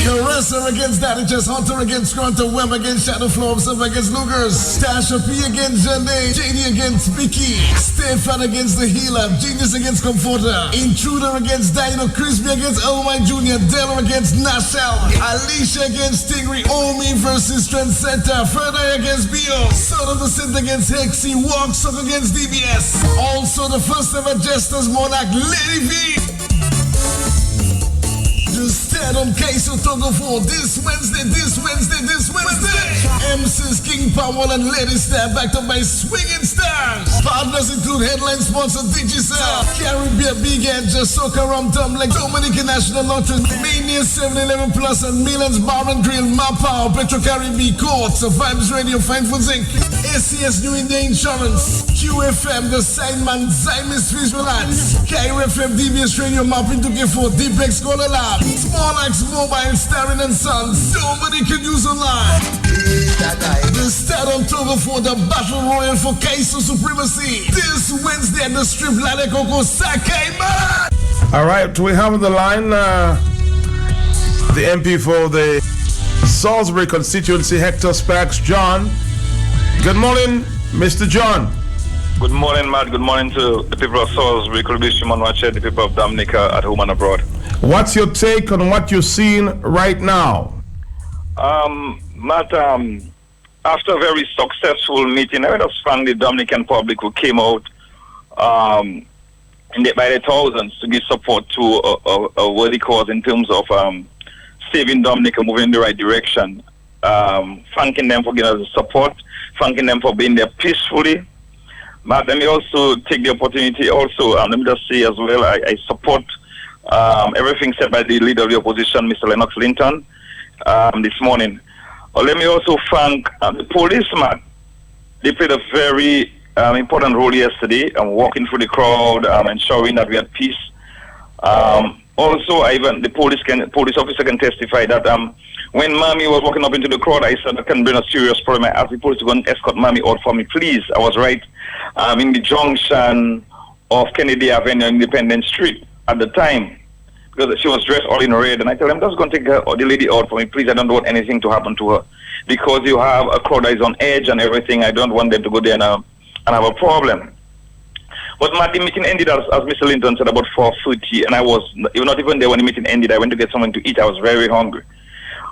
Caressa against Daddy Chess, Hunter against Grunter, Web against Shadow Flow, Observe against Lugers, Stasha P against Janae, JD against Vicky, Stefan against The Healer, Genius against Comforter, Intruder against Dino, Crispy against Elwine Jr., Della against Nashel, Alicia against Stingray, Omi versus Trendsetter, Ferdi against Bio, Son of the Synth against Hexy, Walksock against DBS. Also the first ever Jesters Monarch, Lady V. The Stedham Case of Tug of War this Wednesday. MCs King Powell and Lady Star backed up by Swinging Stars. Partners include headline sponsor Digicel, Caribbean Big Edge, Soca Rum Tum like Dominican National Lottery, Mania 7-Eleven Plus and Milan's Bar and Grill, Mapao, Petro Caribbean Courts, Vibes Radio, Fine Foods Inc., ACS New India Insurance, QFM, The Signman, Zymis Visual Arts, KRFM, DBS Radio, Mapping to G4, Deeplex Scholar Lab, Small Axe Mobile, Starring and Sons, nobody can use online. The start on Togo for the Battle Royal for Kaiso Supremacy this Wednesday at the strip Lale Coco Sakai Man. All right, we have on the line the MP for the Salisbury constituency, Hector Sparks, John. Good morning, Mr. John. Good morning, Matt. Good morning to the people of Salisbury, the people of Dominica at home and abroad. What's your take on what you're seeing right now? Matt, after a very successful meeting, I just found the Dominican public who came out by the thousands to give support to a worthy cause in terms of saving Dominica, moving in the right direction. Thanking them for giving us support, thanking them for being there peacefully. But let me also take the opportunity let me just say as well, I support everything said by the leader of the opposition, Mr. Lennox Linton, this morning. Let me also thank the policeman. They played a very important role yesterday, walking through the crowd, ensuring that we had peace. Also, even the police officer can testify that when Mommy was walking up into the crowd, I said that can bring a serious problem. I asked the police to go and escort Mommy out for me, please. I was right in the junction of Kennedy Avenue, Independence Street at the time, because she was dressed all in red. And I told him, just go and take the lady out for me, please. I don't want anything to happen to her. Because you have a crowd that is on edge and everything, I don't want them to go there and have a problem. But the meeting ended, as Mr. Linton said, about 4:30, and I was not even there when the meeting ended. I went to get something to eat. I was very hungry.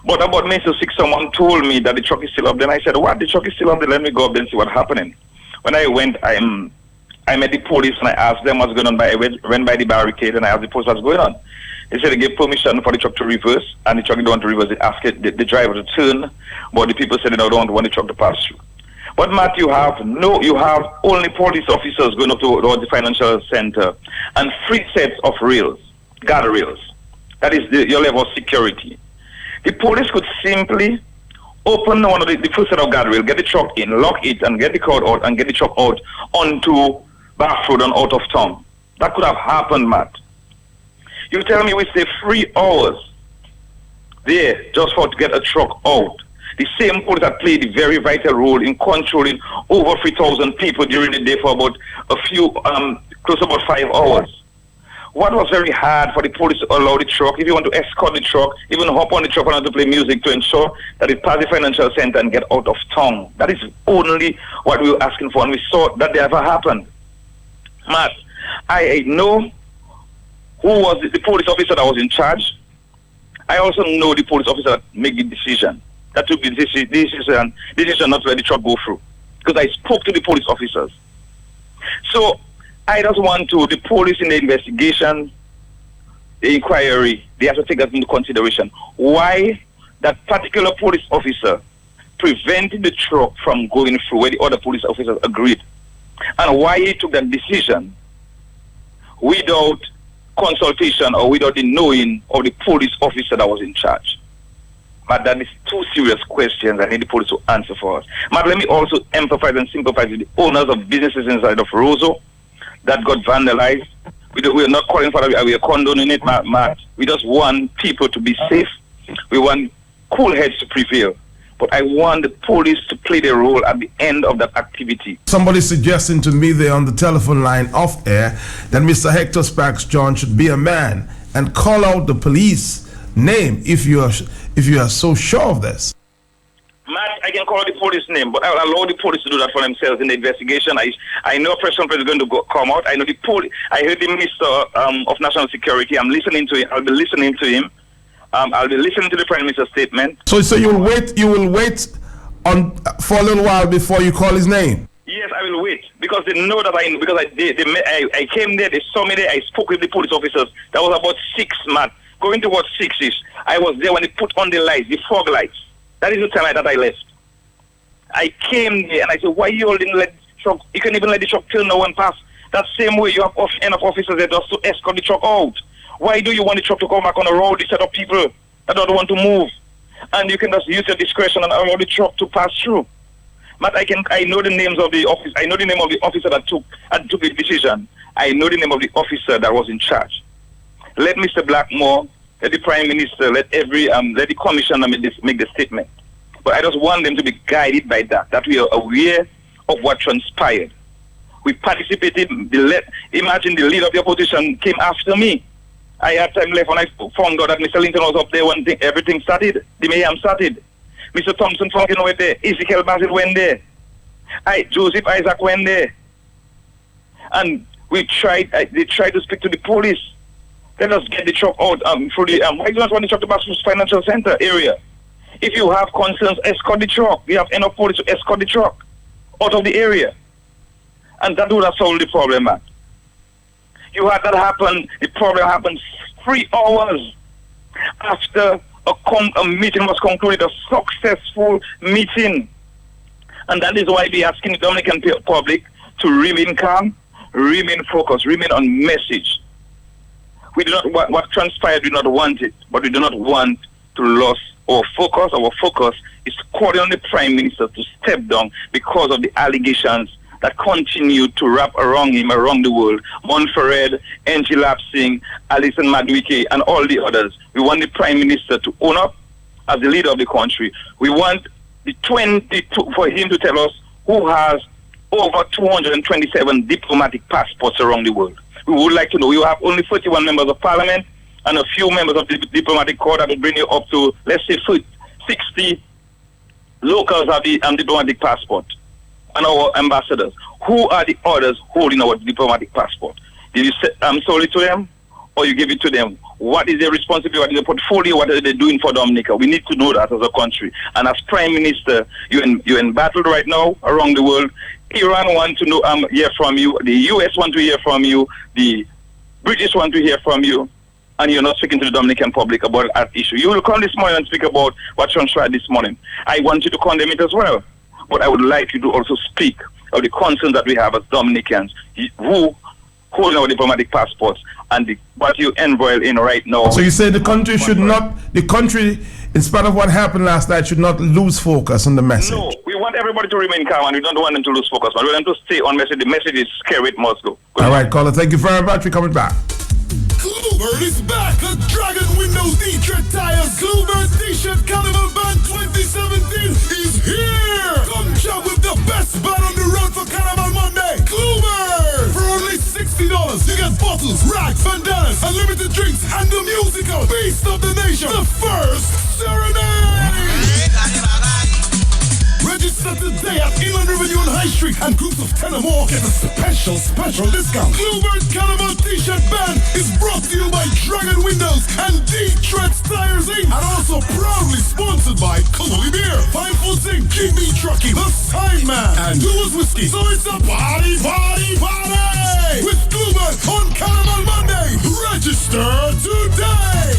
But about May 6, someone told me that the truck is still up there. And I said, what? The truck is still up there. Let me go up there and see what's happening. When I went, I met the police and I asked them what's going on. I went by the barricade and I asked the police what's going on. They said they gave permission for the truck to reverse, and the truck didn't want to reverse. They asked the driver to turn, but the people said they don't want the truck to pass through. But Matt, you have only police officers going up towards the financial center and 3 sets of rails, guard rails. That is your level of security. The police could simply open one of the first set of guard rails, get the truck in, lock it, and get the crowd out, and get the truck out onto Bath Road and out of town. That could have happened, Matt. You tell me we stay 3 hours there just for to get a truck out. The same police that played a very vital role in controlling over 3,000 people during the day for about close to about 5 hours. What was very hard for the police to allow the truck, if you want to escort the truck, even hop on the truck and to play music to ensure that it passed the financial center and get out of town. That is only what we were asking for, and we saw that never happened. Matt, I know who was the police officer that was in charge. I also know the police officer that made the decision. That took the decision not to let the truck go through. Because I spoke to the police officers. So I just want the police in the investigation, the inquiry, they have to take that into consideration. Why that particular police officer prevented the truck from going through where the other police officers agreed. And why he took that decision without consultation or without the knowing of the police officer that was in charge. But that is 2 serious questions I need the police to answer for us. But let me also empathize and sympathize with the owners of businesses inside of Roseau that got vandalized. We are not calling for that. We are condoning it, Matt. We just want people to be safe. We want cool heads to prevail. But I want the police to play their role at the end of that activity. Somebody suggesting to me there on the telephone line off air that Mr. Hector Sparks John should be a man and call out the police name if you are so sure of this. Matt, I can call the police name, but I will allow the police to do that for themselves in the investigation. I know a press conference is going to come out. I know the police. I heard the Minister of National Security. I'm listening to him. I'll be listening to him. I'll be listening to the Prime Minister's statement. So you will wait for a little while before you call his name? Yes, I will wait because they know that I came there. They saw me there. I spoke with the police officers. That was about 6, Matt. Going towards 6-ish. I was there when they put on the lights, the fog lights. That is the time that I left. I came there and I said, why you all didn't let the truck? You can even let the truck turn now and pass. That same way you have enough officers there just to escort the truck out. Why do you want the truck to come back on the road instead of people that don't want to move? And you can just use your discretion and allow the truck to pass through. But I know the names of the office. I know the name of the officer that took the decision. I know the name of the officer that was in charge. Let Mr. Blackmore, let the Prime Minister, let the Commissioner make the statement. But I just want them to be guided by that we are aware of what transpired. We participated. Imagine the leader of the opposition came after me. I had time left when I found out that Mr. Linton was up there when everything started. The mayhem started. Mr. Thompson Funkin went there. Ezekiel Bassett went there. Joseph Isaac went there. And they tried to speak to the police. Let us get the truck out through the why do you not want the truck to pass through financial center area? If you have concerns, escort the truck. We have enough police to escort the truck out of the area. And that would have solved the problem, man. You had that happen, the problem happened 3 hours after a meeting was concluded, a successful meeting. And that is why we're asking the Dominican public to remain calm, remain focused, remain on message. We do not what transpired, we do not want it, but we do not want to lose our focus. Our focus is calling on the Prime Minister to step down because of the allegations that continue to wrap around him around the world. Monferred, N.G. Lapsing, Alison Madueke, and all the others. We want the Prime Minister to own up as the leader of the country. We want for him to tell us who has over 227 diplomatic passports around the world. We would like to know. We have only 41 members of parliament and a few members of the diplomatic corps that will bring you up to, let's say, 60 locals have the diplomatic passport and our ambassadors. Who are the others holding our diplomatic passport? Did you sold it to them or you give it to them? What is their responsibility? What is their portfolio? What are they doing for Dominica? We need to know that as a country. And as Prime Minister, you're in battle right now around the world. Iran want to know, hear from you. The US want to hear from you. The British want to hear from you. And you're not speaking to the Dominican public about that issue. You will come this morning and speak about what transpired this morning. I want you to condemn it as well. But I would like you to also speak of the concerns that we have as Dominicans who hold our diplomatic passports and what you embroiled in right now. So you say the country should not, in spite of what happened last night, should not lose focus on the message? No, we want everybody to remain calm and we don't want them to lose focus. We want them to stay on message. The message is scary, it must go. All right, caller, thank you very much. We're coming back. Kluber is back. The Dragon Windows D-Tread Tires Kluber T-shirt Carnival Band 2017 is here. Come jump with the best band on the road for Carnival Monday. Kluber! For only $60, you get bottles, racks, bandanas, unlimited drinks, and the musical Beast of the Nation, the first serenade. Register today at Inland Revenue on High Street and groups of 10 or more get a special discount. Kluber Carnival T-shirt band is brought to you by Dragon Windows and D-Tread Tires Inc. And also proudly sponsored by Connolly Beer, Fine Foods Inc., GB Trucking, The Sign Man, and Lewis Whiskey. So it's a party with Kluber on Carnival Monday. Register today.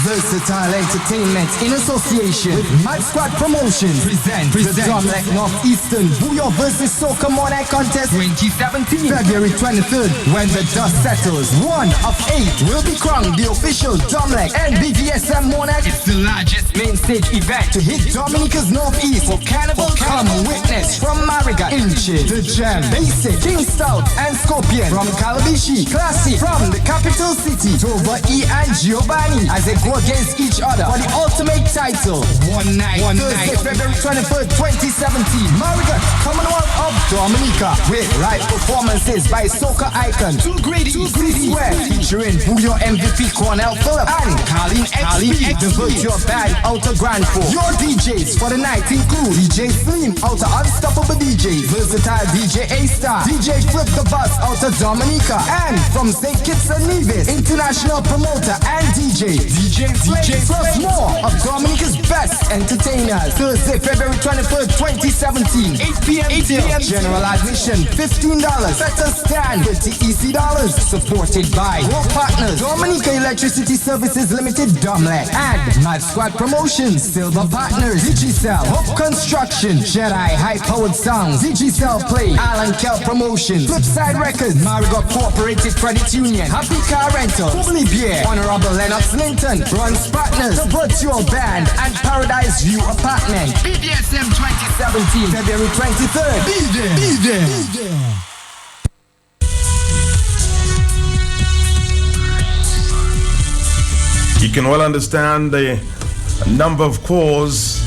Versatile Entertainment in association with Mad Squad Promotions present the Dominic Northeastern Booyah vs. Soca Monarch Contest 2017, February 23rd. When the dust settles, 1 of 8 will be crowned the official Dominic and BVSM Monarch. It's the largest main stage event to hit Dominica's Northeast for Carnival. Come witness from Mariga, Inchid, The Gem, Basic, King Stout, and Scorpion. From Calabishi, Classic, from the capital city, Tova E and Giovanni, as they go against each other for the ultimate title. One night, Thursday, February 23rd, 2017, Marigat, Commonwealth of Dominica, with live performances by soca icon Two Grady Square, featuring Booyah MVP Cornell Phillip and Colleen XP, the virtual band Outer Grand Four. Your DJs for the night include DJ Slim, Outer Unstoppable DJs, Versatile DJ A-Star, DJ Flip the Bus, Outer Dominica, and from St. Kitts and Nevis, international promoter and DJ Flames, plus more of Dominica's best entertainers. Thursday, February 23rd, 2017, 8 p.m. General admission, $15. Better stand, $50 EC. Supported by World Partners, Dominica Electricity Services Limited, Domlec, and Mad Squad Promotions, Silver Partners, Digicel, Hope Construction, Jedi High-Powered Sounds, Digicel Play, Alan Kell Promotions, Flipside Records, Marigot Cooperative Credit Union, Happy Car Rental, Bubbly Beer, Honorable Lennox Linton, Runs Partners, The Virtual Band, and Paradise View Apartment. BDSM 2017, February 23rd. Be there. You can well understand the number of calls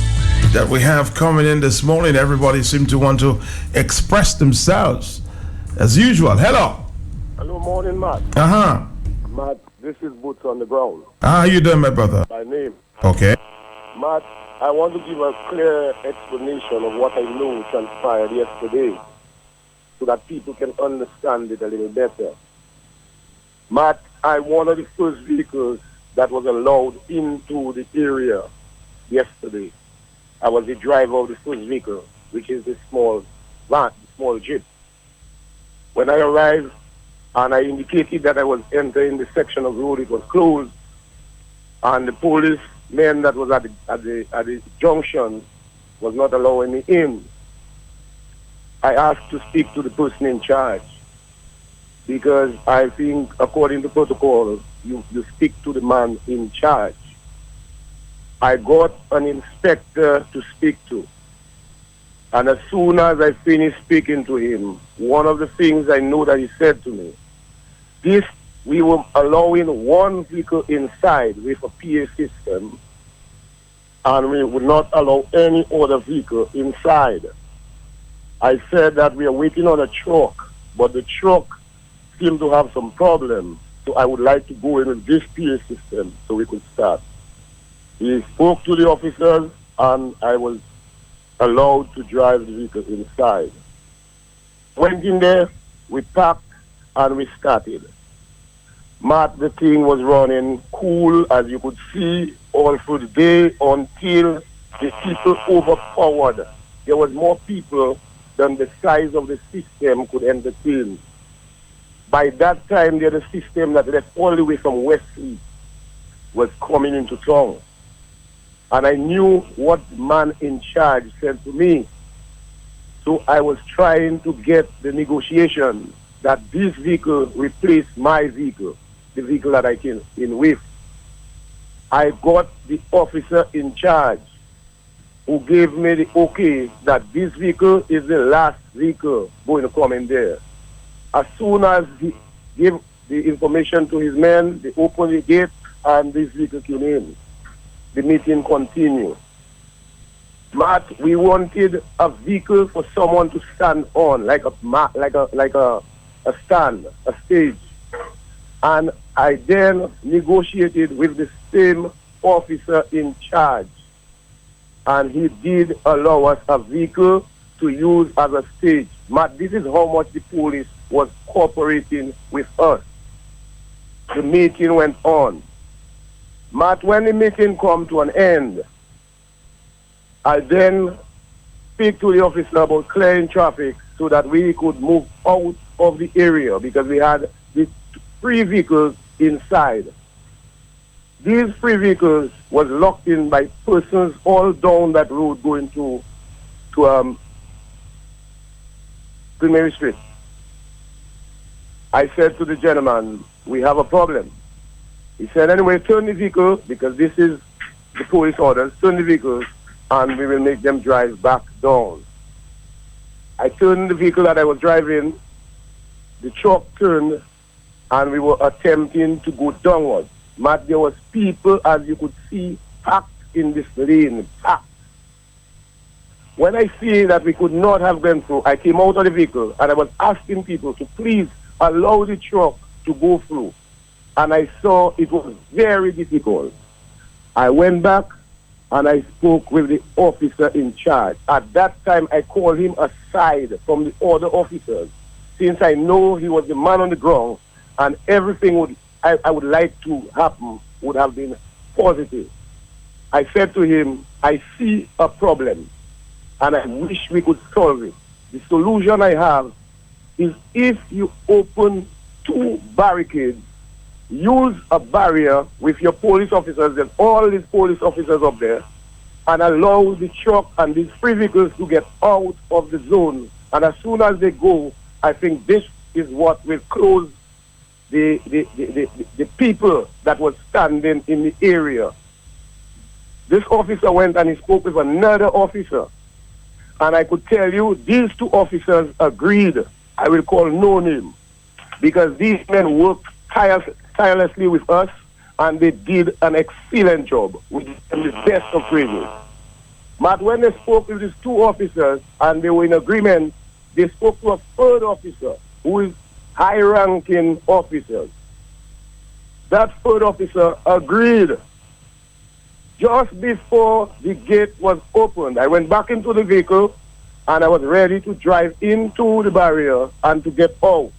that we have coming in this morning. Everybody seems to want to express themselves as usual. Hello. Hello, morning, Matt. Matt, this is Boots on the Ground. How you doing, my brother? By name. Okay. Matt, I want to give a clear explanation of what I know transpired yesterday so that people can understand it a little better. Matt, I'm one of the first vehicles that was allowed into the area yesterday. I was the driver of the first vehicle, which is the small van, the small jeep. When I arrived and I indicated that I was entering the section of road, it was closed, and the policeman that was at the junction was not allowing me in. I asked to speak to the person in charge because I think, according to protocol, you speak to the man in charge. I got an inspector to speak to. And as soon as I finished speaking to him, one of the things I know that he said to me, we were allowing one vehicle inside with a PA system, and we would not allow any other vehicle inside. I said that we are waiting on a truck, but the truck seemed to have some problems, so I would like to go in with this PA system so we could start. He spoke to the officers, and I was allowed to drive the vehicle inside. Went in there, we packed, and we started. Matt, the thing was running cool, as you could see, all through the day until the people overpowered. There was more people than the size of the system could entertain. By that time, the other system that left all the way from Wesley was coming into town. And I knew what the man in charge said to me. So I was trying to get the negotiation that this vehicle replace my vehicle, the vehicle that I came in with. I got the officer in charge who gave me the okay that this vehicle is the last vehicle going to come in there. As soon as he gave the information to his men, they opened the gate and this vehicle came in. The meeting continued. Matt, we wanted a vehicle for someone to stand on, like a stand, a stage. And I then negotiated with the same officer in charge. And he did allow us a vehicle to use as a stage. Matt, this is how much the police was cooperating with us. The meeting went on. Matt, when the meeting come to an end, I then speak to the officer about clearing traffic so that we could move out of the area because we had the 3 vehicles inside. These 3 vehicles was locked in by persons all down that road going to Mary Street. I said to the gentleman, we have a problem. He said, anyway, turn the vehicle, because this is the police orders, turn the vehicles, and we will make them drive back down. I turned the vehicle that I was driving, the truck turned, and we were attempting to go downwards. Matt, there was people, as you could see, packed in this lane, packed. When I see that we could not have gone through, I came out of the vehicle, and I was asking people to please allow the truck to go through. And I saw it was very difficult. I went back and I spoke with the officer in charge. At that time, I called him aside from the other officers, since I know he was the man on the ground, and everything I would like to happen would have been positive. I said to him, I see a problem, and I wish we could solve it. The solution I have is if you open 2 barricades, use a barrier with your police officers and all these police officers up there, and allow the truck and these 3 vehicles to get out of the zone. And as soon as they go, I think this is what will close the people that were standing in the area. This officer went and he spoke with another officer. And I could tell you, these 2 officers agreed. I will call no name, because these men worked tirelessly with us, and they did an excellent job. We gave them the best of training. But when they spoke with these 2 officers and they were in agreement, they spoke to a 3rd officer who is high-ranking officers. That 3rd officer agreed. Just before the gate was opened, I went back into the vehicle and I was ready to drive into the barrier and to get out.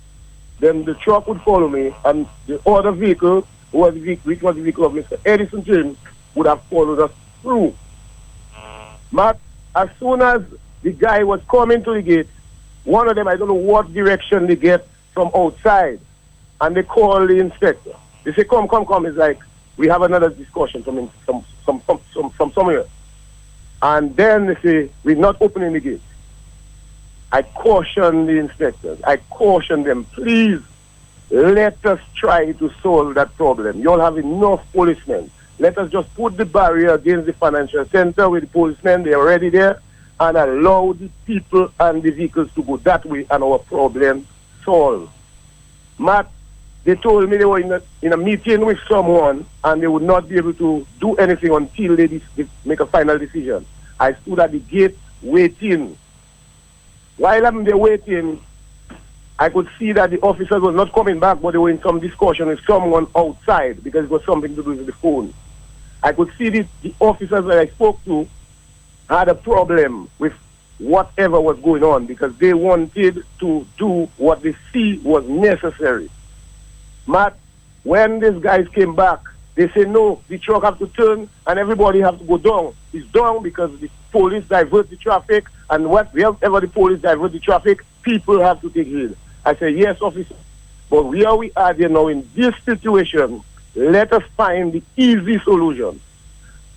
Then the truck would follow me and the other vehicle, which was the vehicle of Mr. Edison James, would have followed us through. Matt, as soon as the guy was coming to the gate, one of them, I don't know what direction they get from outside, and they call the inspector. They say, come. It's like, we have another discussion from somewhere. And then they say, we're not opening the gate. I caution the inspectors. I caution them, please, let us try to solve that problem. You all have enough policemen. Let us just put the barrier against the financial center with the policemen. They are already there. And allow the people and the vehicles to go that way and our problem solved. Matt, they told me they were in a meeting with someone and they would not be able to do anything until they make a final decision. I stood at the gate waiting. While I'm there waiting, I could see that the officers were not coming back, but they were in some discussion with someone outside because it was something to do with the phone. I could see the officers that I spoke to had a problem with whatever was going on because they wanted to do what they see was necessary. Matt, when these guys came back, they say, no, the truck have to turn and everybody have to go down. It's down because the police divert the traffic, and wherever the police divert the traffic, people have to take heed. I say, yes, officer, but where we are there now in this situation, let us find the easy solution.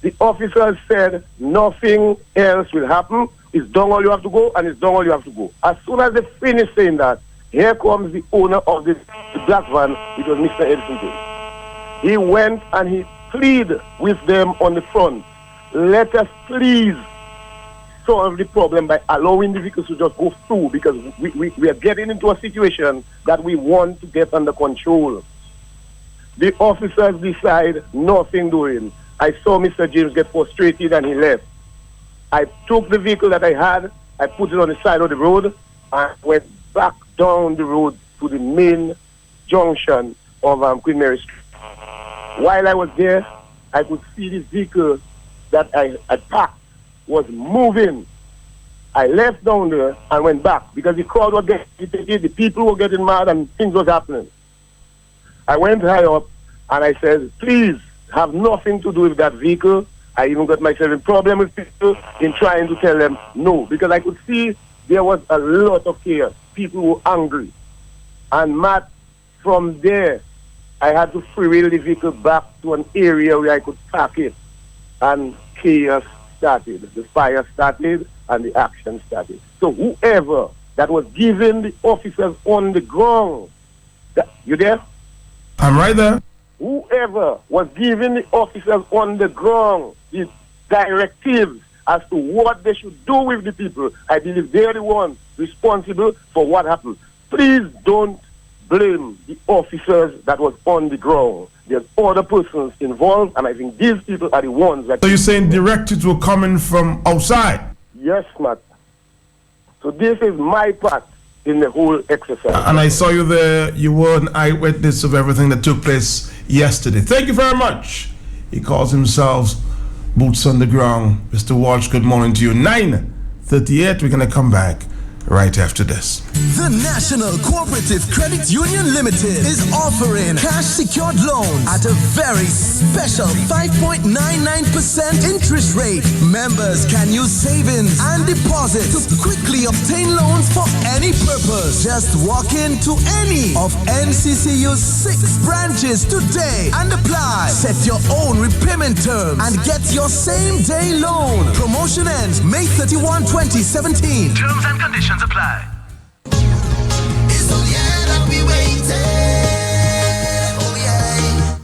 The officers said nothing else will happen. It's down all you have to go, and it's down all you have to go. As soon as they finish saying that, here comes the owner of the black van, it was Mr. Edison. He went and he pleaded with them on the front. Let us please solve the problem by allowing the vehicles to just go through because we are getting into a situation that we want to get under control. The officers decide nothing doing. I saw Mr. James get frustrated and he left. I took the vehicle that I had, I put it on the side of the road and went back down the road to the main junction of Queen Mary Street. While I was there, I could see the vehicle that I had parked was moving. I left down there and went back because the crowd was getting agitated, the people were getting mad and things was happening. I went high up and I said, please have nothing to do with that vehicle. I even got myself in problem with people in trying to tell them no because I could see there was a lot of chaos. People were angry. And Matt, from there, I had to freewheel the vehicle back to an area where I could park it. And chaos started. The fire started and the action started. So whoever that was giving the officers on the ground, you there? I'm right there. Whoever was giving the officers on the ground the directives as to what they should do with the people, I believe they're the ones responsible for what happened. Please don't blame the officers that was on the ground. There's other persons involved, and I think these people are the ones that... So you're saying directives were coming from outside? Yes, Matt. So this is my part in the whole exercise. And I saw you there. You were an eyewitness of everything that took place yesterday. Thank you very much. He calls himself Boots on the Ground. Mr. Walsh, good morning to you. 9:38. We're going to come back right after this. The National Cooperative Credit Union Limited is offering cash secured loans at a very special 5.99% interest rate. Members can use savings and deposits to quickly obtain loans for any purpose. Just walk into any of NCCU's 6 branches today and apply. Set your own repayment terms and get your same day loan. Promotion ends May 31, 2017. Terms and conditions apply.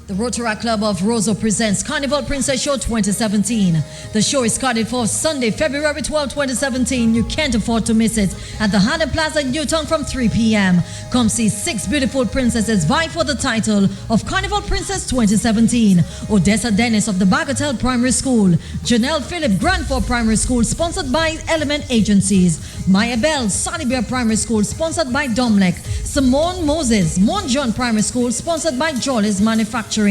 The Rotaract Club of Roseau presents Carnival Princess Show 2017. The show is scheduled for Sunday, February 12, 2017. You can't afford to miss it at the Haddon Plaza in Newtown from 3 p.m. Come see 6 beautiful princesses vie for the title of Carnival Princess 2017. Odessa Dennis of the Bagatelle Primary School, Janelle Phillip Granford Primary School, sponsored by Element Agencies, Maya Bell, Salisbury Primary School, sponsored by Domlec, Simone Moses, Mont John Primary School, sponsored by Jolly's Manufacturing,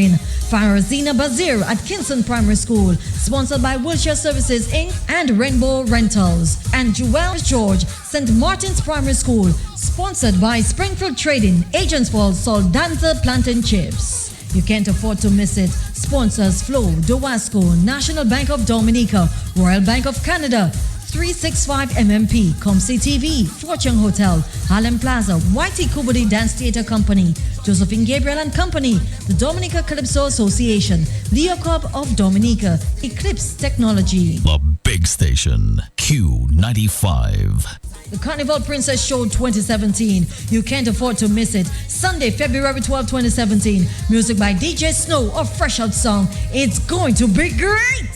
Farazina Bazir at Kingston Primary School, sponsored by Wilshire Services Inc. and Rainbow Rentals. And Jewel George, St. Martin's Primary School, sponsored by Springfield Trading, agents for Soldanza Plantain Chips. You can't afford to miss it. Sponsors Flo, Dowasco, National Bank of Dominica, Royal Bank of Canada, 365 MMP, Comsi TV, Fortune Hotel, Harlem Plaza, Whitey Kubudi Dance Theatre Company, Josephine Gabriel and Company, the Dominica Calypso Association, Leo Club of Dominica, Eclipse Technology. The Big Station, Q95. The Carnival Princess Show 2017. You can't afford to miss it. Sunday, February 12, 2017. Music by DJ Snow, a fresh out song. It's going to be great!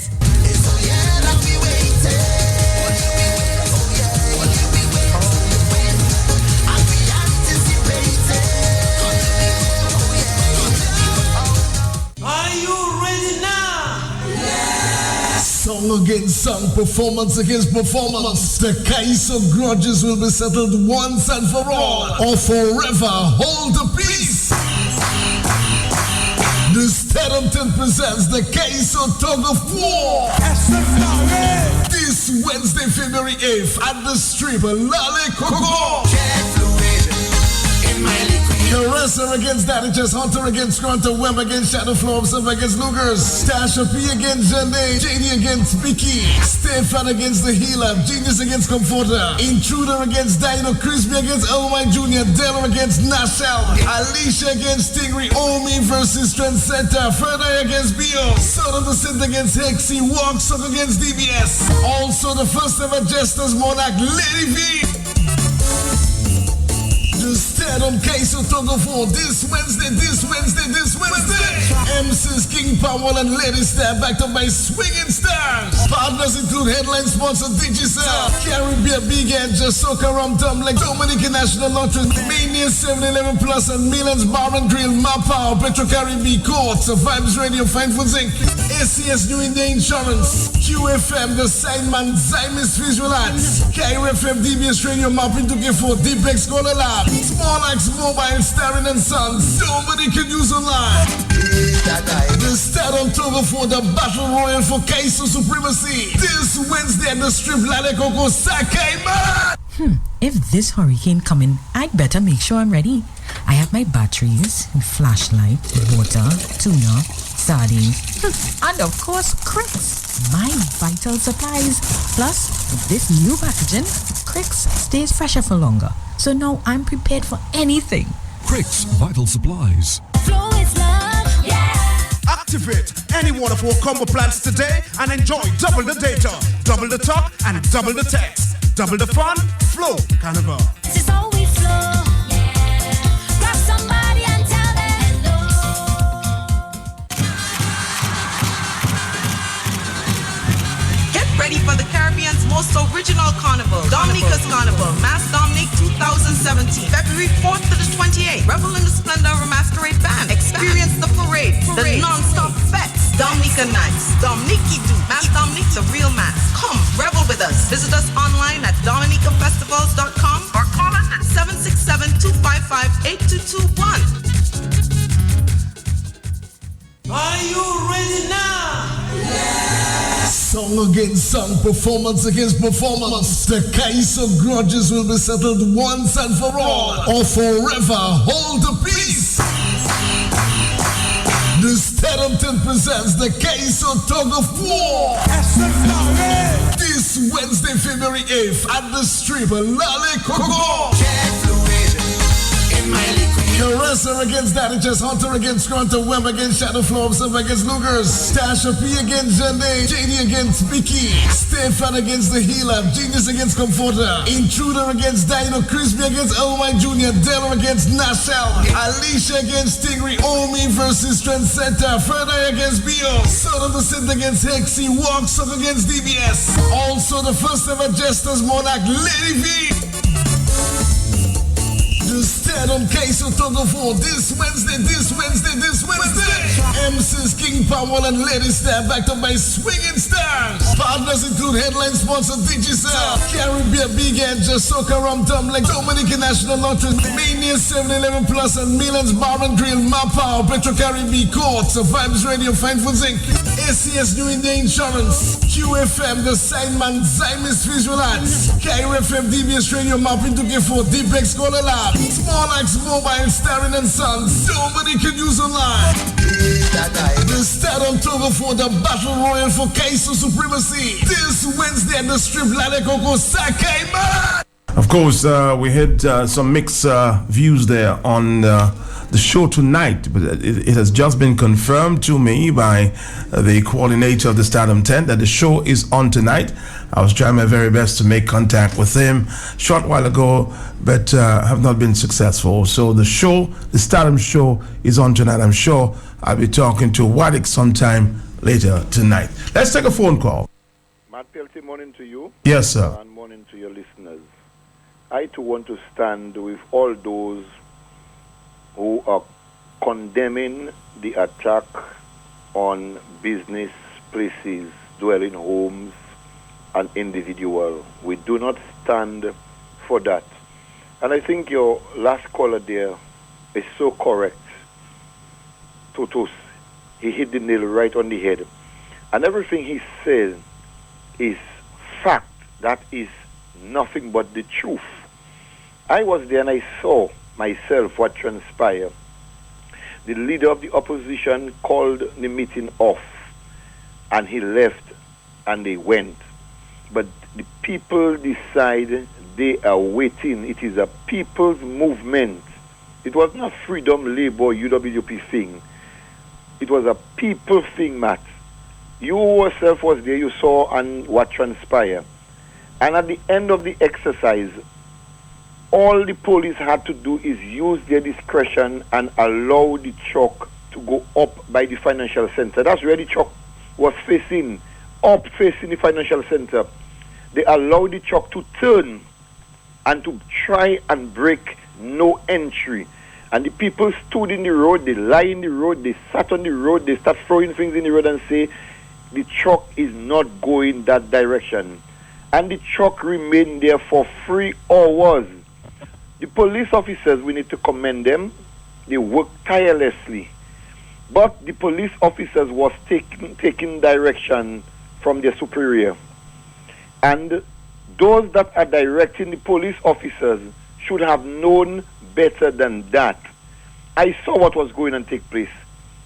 Song against song, performance against performance. The case of grudges will be settled once and for all, or forever hold the peace. The Stedhamton presents the case of tug of war. This Wednesday, February 8th at the strip, Lale Coco. Caressa against Daddy Chess, Hunter against Grunter, Webb against Shadow Flow, Observer against Lugers, Stasha P against Janae, JD against Vicky, Stefan against The Healer, Genius against Comforter, Intruder against Dino, Crispy against LY Jr., Della against Nashel, Alicia against Stingray, Omi versus Trend Center, Ferdi against Bio, Son of the Synth against Hexy, Walksong against DBS. Also the first ever Jesters Monarch, Lady V. The Stedham Case of Tug of War this Wednesday. MCs King Powell and Lady Star backed up by Swinging Stars. Partners include headline sponsor Digicel, Caribbean Big End, Jasoka Rum Tum like Dominican National Lottery, Mania 7-Eleven Plus and Milan's Bar and Grill, Mapao, Petro Caribbean Courts, Vibes Radio, Fine Foods Inc., ACS New India Insurance, QFM, The Signman, Zymis Visual Arts, KRFM, DBS Radio, Mapping 2K4, Deepex Scholar Lab, Small Axe Mobile, Starring and Sons, nobody can use online. The Stedham Tug of War, the Battle Royal for Kaiso Supremacy. This Wednesday at the strip, Lale Coco Sakai Man. If this hurricane coming, I'd better make sure I'm ready. I have my batteries, flashlight, water, tuna, sardines, and of course, Cricks. My vital supplies. Plus, with this new packaging, Cricks stays fresher for longer. So now I'm prepared for anything. Cricks Vital Supplies. Flow is love, yeah. Activate any one of our combo plans today and enjoy double the data, double the talk, and double the text. Double the fun, Flow Carnival. This is how we flow, yeah. Grab somebody and tell them hello. Get ready for the Caribbean's most original carnival, Dominica's Carnival, Mass Dominic 2017, February 4th to the 28th. Revel in the splendor of a masquerade band. Experience the parade, the non-stop fets, Dominica nights, Dominiki do, Mass Dominic, the real mass. Come, revel with us. Visit us online at dominicafestivals.com or call us at 767-255-8221. Are you ready now? Yes! Song against song, performance against performance. The case of grudges will be settled once and for all, or forever hold the peace. The Stedhamton presents the case of tug of war. This Wednesday, February 8th at the strip, Lale Coco. Caressa against Daddy Chess, Hunter against Grunter, Webb against Shadow Flow, Observer against Lugers, Stasha P against Janae, JD against Vicky, Stefan against The Healer, Genius against Comforter, Intruder against Dino, Crispy against LY Jr., Della against Nashel, Alicia against Stingray, Omi versus Trend Center, Ferdi against Bio, Son of the Synth against Hexy, Walksong against DBS. Also the first ever Jesters Monarch, Lady V. The Stedham Case of Tug of War this Wednesday. MCs King Powell and Lady Star, backed up by Swinging Stars. Partners include headline sponsor Digicel, Caribbean Big End, Just Soca Rum Tum like Dominican National Lottery, Mania 7-Eleven Plus and Milan's Bar and Grill, Mapao, Petro Caribbean Courts, Vibes Radio, Fine Foods Inc., ACS New India Insurance, QFM, The Signman, Zymis Visual Arts, KRFM, DBS Radio, Mapping to K4, Deepex Scholar Lab, Small Axe Mobile, Starring and Sons, nobody can use online. The start on October for the Battle Royal for Kaiso Supremacy. This Wednesday at the Strip Lalekoko Sakai Man. Of course, we had some mixed views there on the show tonight, but it has just been confirmed to me by the coordinator of the Stardom tent that the show is on tonight. I was trying my very best to make contact with him a short while ago, but have not been successful. So the show, the Stardom show, is on tonight. I'm sure I'll be talking to Waddick sometime later tonight. Let's take a phone call. Matt Pelty, morning to you. Yes, sir. And morning to your listeners. I too want to stand with all those who are condemning the attack on business places, dwelling homes, and individual. We do not stand for that. And I think your last caller there is so correct. Totos, he hit the nail right on the head. And everything he says is fact. That is nothing but the truth. I was there and I saw myself what transpired. The leader of the opposition called the meeting off and he left and they went. But the people decide they are waiting. It is a people's movement. It was not Freedom, Labour, UWP thing. It was a people thing, Matt. You yourself was there, you saw and what transpired. And at the end of the exercise, all the police had to do is use their discretion and allow the truck to go up by the financial center. That's where the truck was facing, up facing the financial center. They allowed the truck to turn and to try and break no entry. And the people stood in the road, they lie in the road, they sat on the road, they start throwing things in the road and say, the truck is not going that direction. And the truck remained there for 3 hours. The police officers, we need to commend them. They worked tirelessly. But the police officers was taking direction from their superior. And those that are directing the police officers should have known better than that. I saw what was going on take place.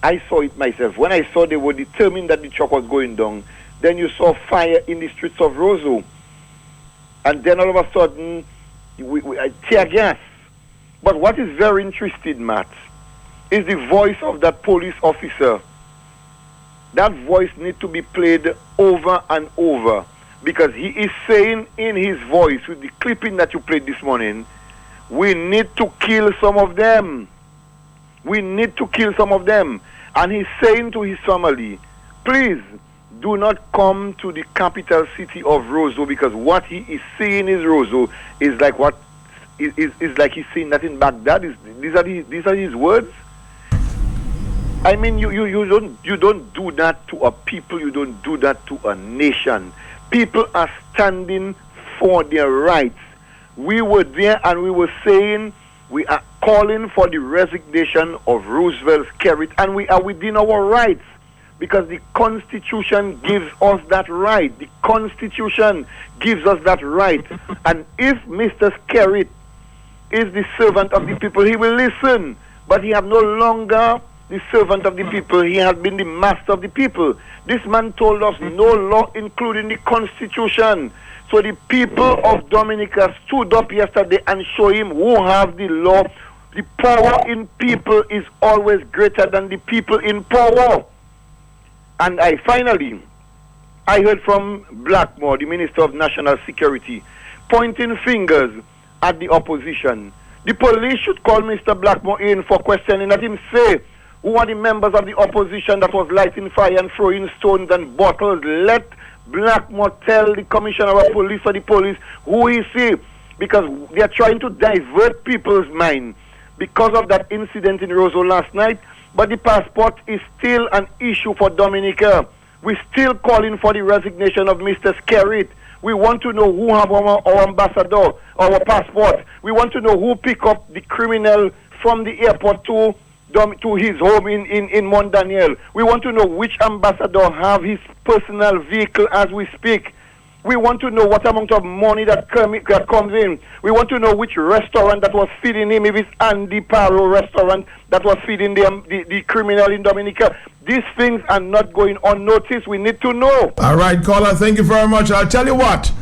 I saw it myself. When I saw they were determined that the truck was going down, then you saw fire in the streets of Roseau. And then all of a sudden, tear gas. But what is very interesting, Matt, is the voice of that police officer. That voice needs to be played over and over because he is saying in his voice, with the clipping that you played this morning, we need to kill some of them. We need to kill some of them. And he's saying to his family, please do not come to the capital city of Roseau because what he is seeing is Roseau is like what is like he's saying that in Baghdad. These are his words. I mean, you don't do that to a people. You don't do that to a nation. People are standing for their rights. We were there and we were saying we are calling for the resignation of Roosevelt Skerrit, and we are within our rights because the Constitution gives us that right. The Constitution gives us that right. And if Mr. Skerrit is the servant of the people, he will listen. But he has no longer the servant of the people. He has been the master of the people. This man told us no law, including the Constitution. So the people of Dominica stood up yesterday and showed him who have the law. The power in people is always greater than the people in power. And I heard from Blackmore, the Minister of National Security, pointing fingers at the opposition. The police should call Mr. Blackmore in for questioning. Let him say who are the members of the opposition that was lighting fire and throwing stones and bottles. Let Blackmore tell the Commissioner of Police or the police who he see, because they are trying to divert people's mind. Because of that incident in Roseau last night, but the passport is still an issue for Dominica. We're still calling for the resignation of Mr. Skerrit. We want to know who have our ambassador, our passport. We want to know who pick up the criminal from the airport to his home in Mont Daniel. We want to know which ambassador have his personal vehicle as we speak. We want to know what amount of money that comes in. We want to know which restaurant that was feeding him, if it's Andy Paro restaurant that was feeding the criminal in Dominica. These things are not going unnoticed. We need to know. All right, caller, thank you very much. I'll tell you what,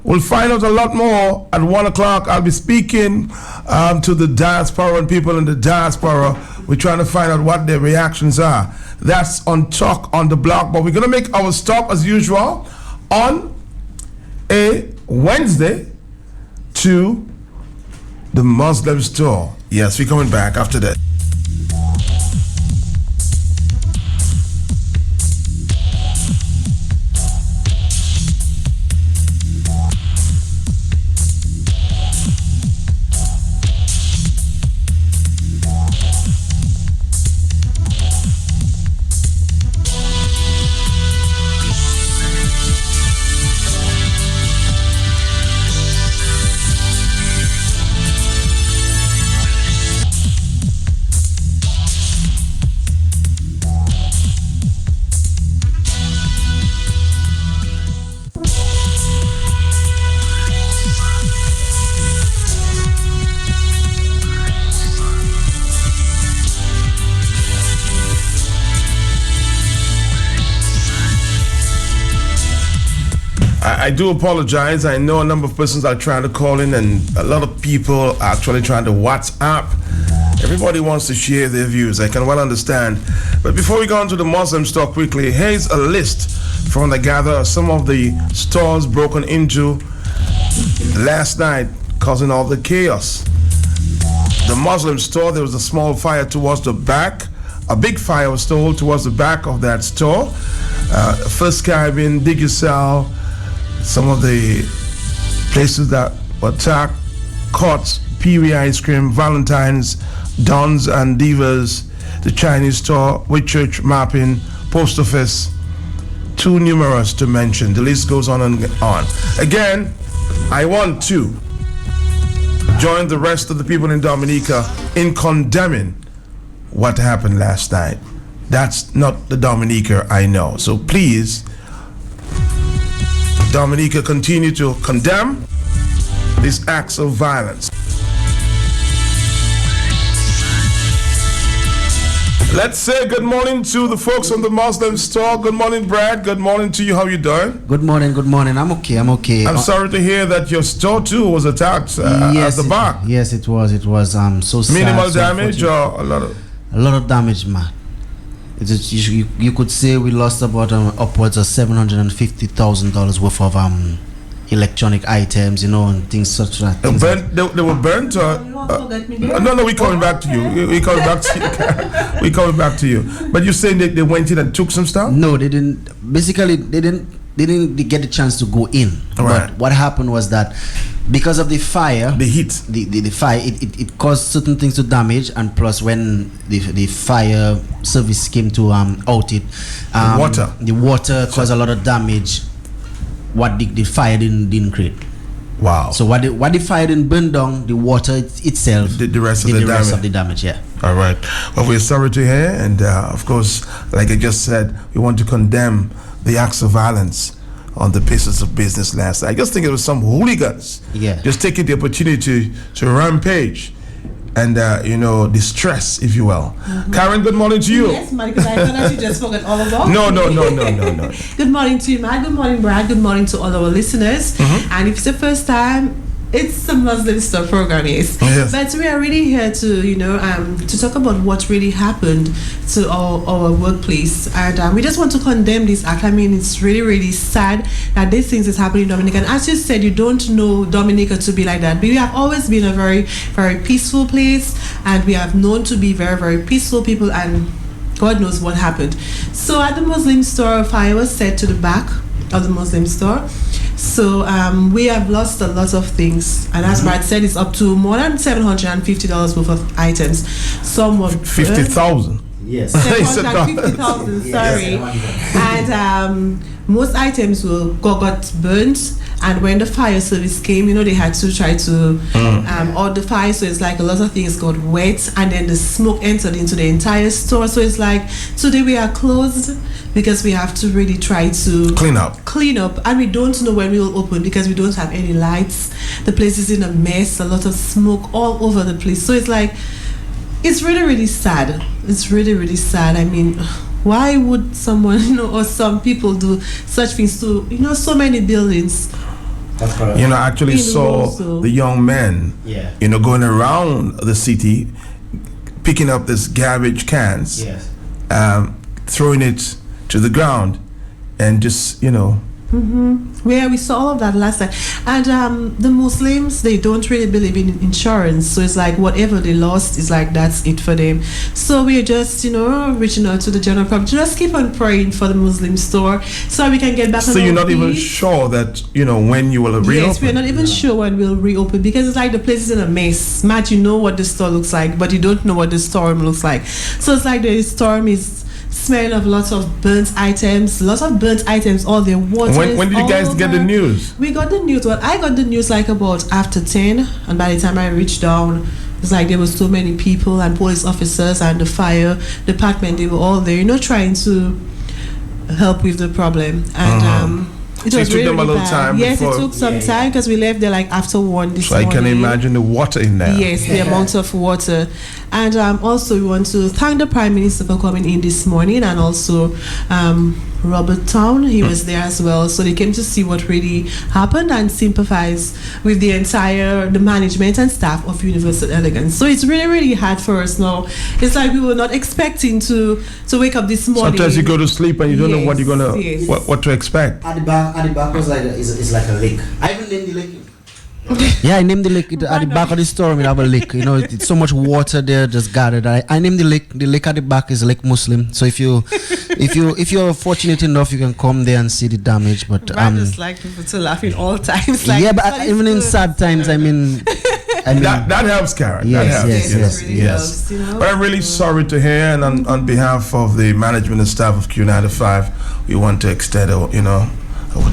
we'll find out a lot more at 1 o'clock. I'll be speaking to the diaspora and people in the diaspora. We're trying to find out what their reactions are. That's on Talk on the Block. But we're going to make our stop as usual on a Wednesday to the Muslim store. Yes, we're coming back after that. I do apologize. I know a number of persons are trying to call in, and a lot of people are actually trying to WhatsApp. Everybody wants to share their views. I can well understand. But before we go on to the Muslim store quickly, here's a list from the gather of some of the stores broken into last night, causing all the chaos. The Muslim store, there was a small fire towards the back. A big fire was told towards the back of that store. First Caribbean, Digicel, some of the places that were attacked, Courts, Peewee Ice Cream, Valentine's, Dons and Divas, the Chinese store, Whitchurch Mapping, Post Office, too numerous to mention. The list goes on and on. Again, I want to join the rest of the people in Dominica in condemning what happened last night. That's not the Dominica I know. So please, Dominica, continue to condemn these acts of violence. Let's say good morning to the folks on the Muslim store. Good morning, Brad. Good morning to you. How you doing? Good morning. I'm okay. I'm sorry to hear that your store too was attacked at the back. Yes, it was. So sad. Minimal damage or a lot of damage, man. You could say we lost about upwards of $750,000 worth of electronic items, and things such that. They were burnt. No, we're coming back to you. We're coming back to you. We're coming back to you. But you're saying that they went in and took some stuff? No, they didn't. Basically, they didn't get a chance to go in. Right. But what happened was that because of the fire, the heat, the fire, it caused certain things to damage, and plus when the fire service came to out it, the water caused a lot of damage. What the fire didn't create. Wow. So what the fire didn't burn down, the water itself did the rest of the damage. Yeah. All right. Well, we're sorry to hear, and of course, like I just said, we want to condemn the acts of violence on the places of business last night. I just think it was some hooligans just taking the opportunity to rampage and distress, if you will. Mm-hmm. Karen, good morning to you. Yes, Mike, because I thought that you just forgot all about No. Good morning to you, Mike. Good morning, Brad. Good morning to all our listeners. Mm-hmm. And if it's the first time, it's the Muslim Stuff program, yes. But we are really here to, to talk about what really happened to our workplace. And we just want to condemn this act. I mean, it's really, really sad that these things is happening in Dominica. And as you said, you don't know Dominica to be like that. But we have always been a very, very peaceful place. And we have known to be very, very peaceful people. And God knows what happened. So at the Muslim store, a fire was set to the back of the Muslim store. So we have lost a lot of things, and as Brad said, it's up to more than $750 worth of items. Some were 50,000. Yes. 50,000, sorry. And most items got burnt. And when the fire service came, they had to try to out the fire. So it's like a lot of things got wet, and then the smoke entered into the entire store. So it's like today we are closed because we have to really try to clean up, and we don't know when we will open because we don't have any lights. The place is in a mess. A lot of smoke all over the place. So it's like it's really, really sad. It's really, really sad. I mean, why would someone, or some people do such things to, so many buildings? I actually saw the young men, going around the city, picking up this garbage cans, throwing it to the ground, and just, Where we saw all of that last time. And the Muslims, they don't really believe in insurance. So it's like whatever they lost is like that's it for them. So we're just, reaching out to the general public. Just keep on praying for the Muslim store so we can get back on So our you're not feet. even sure that, when you will reopen? Yes, we're not even sure when we'll reopen because it's like the place is in a mess. Matt, you know what the store looks like, but you don't know what the storeroom looks like. So it's like the storeroom is smelling of lots of burnt items, all their water. When did you guys get the news? We got the news. Well, I got the news like about after 10, and by the time I reached down, it's like there was so many people and police officers and the fire department. They were all there, trying to help with the problem. And it So was it took really, them a really little bad. time Yes, before- it took some time because we left there like after 1 this So I morning. can imagine the water in there. Yes, the amount of water. And also we want to thank the Prime Minister for coming in this morning, and also Robert Town, he was there as well. So they came to see what really happened and sympathize with the management and staff of Universal Elegance. So it's really, really hard for us now. It's like we were not expecting to wake up this morning. Sometimes you go to sleep and you don't know what you're gonna Yes. what to expect. At the back was like is like a lake. I even named the lake. Yeah, I named the lake at the back of the store. We have a lake. It's so much water there just gathered. I named the lake. The lake at the back is Lake Muslim. So if you're fortunate enough, you can come there and see the damage. But I just like people to laugh in all times. Like, yeah, but even in sad times, I mean that helps, Karen. Yes. But I'm really sorry to hear, and on behalf of the management and staff of Q95, we want to extend our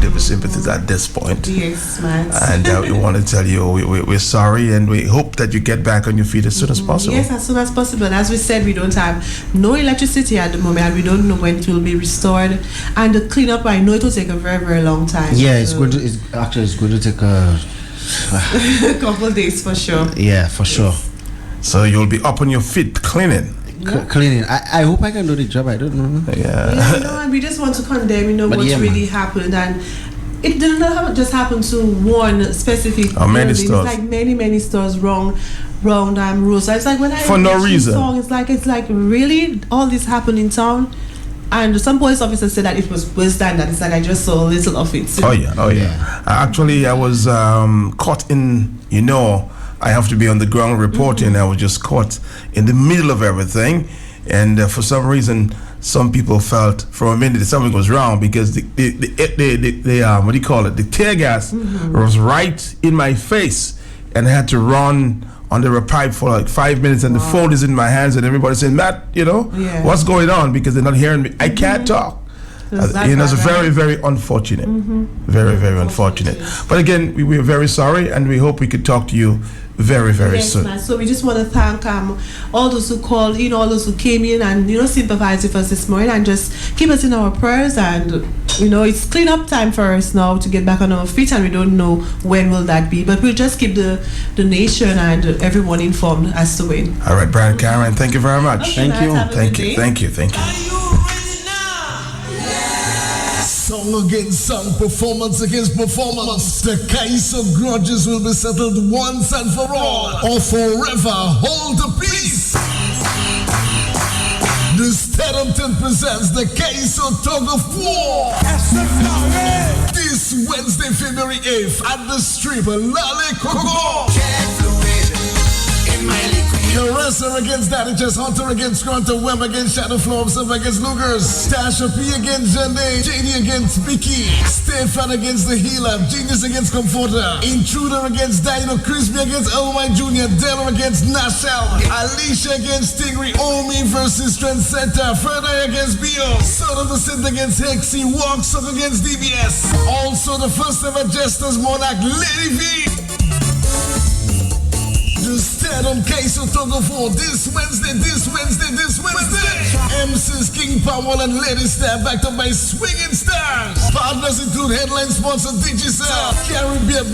deepest sympathies at this point. Yes, man. And we want to tell you we're sorry, and we hope that you get back on your feet as soon as possible. Yes, as soon as possible. As we said, we don't have no electricity at the moment, and we don't know when it will be restored. And the cleanup, I know it will take a very, very long time. Yeah, it's going to take a couple of days for sure. Yeah, for sure. So you'll be up on your feet cleaning. Cleaning. I hope I can do the job. I don't know. Yeah. And we just want to condemn, But what yeah, really happened, and it did not just happen to one specific. Many building. stores. It's like many stores round Rosa. It's like when I For no watch this reason. song, it's like really all this happened in town. And some police officers said that it was worse than that. It's like I just saw a little of it. Oh yeah. Actually, I was caught in, I have to be on the ground reporting. I was just caught in the middle of everything, and for some reason, some people felt for a minute that something was wrong because the what do you call it? The tear gas was right in my face, and I had to run under a pipe for like 5 minutes, and the phone is in my hands, and everybody's saying, Matt, what's going on? Because they're not hearing me. I can't talk. It's very, very unfortunate. Very, very unfortunate. But again, we're very sorry, and we hope we could talk to you very, very soon. Man. So we just want to thank all those who called in, all those who came in and sympathized with us this morning, and just keep us in our prayers. And it's clean up time for us now to get back on our feet, and we don't know when will that be, but we'll just keep the nation and everyone informed as to when. All right, Brian, Karen, thank you very much. Okay, thank you. Thank you. Song against song, performance against performance. The case of grudges will be settled once and for all, or forever hold the peace. The Stedhamton presents the case of tug of war. This Wednesday, February 8th at the strip, Lale Coco. Jet fluid in my liquid. Caressa against Daddy Chess, Hunter against Grunter, Webb against Shadow Flow, Observer against Lugers, Tasha P against Janae, JD against Vicky, Stefan against the Healer, Genius against Comforter, Intruder against Dino, Crispy against LY Jr., Della against Nashel, Alicia against Stingray, Omi versus Trendsetter, Ferdi against Bio, Son of the Sith against Hexy, Walksuck against DBS. Also the first ever Jesters Monarch, Lady V. The Stadium Queso Togo for this Wednesday. MC's King Powell and Lady Star backed up by Swinging Stars. Partners include headline sponsor Digicel, Caribbean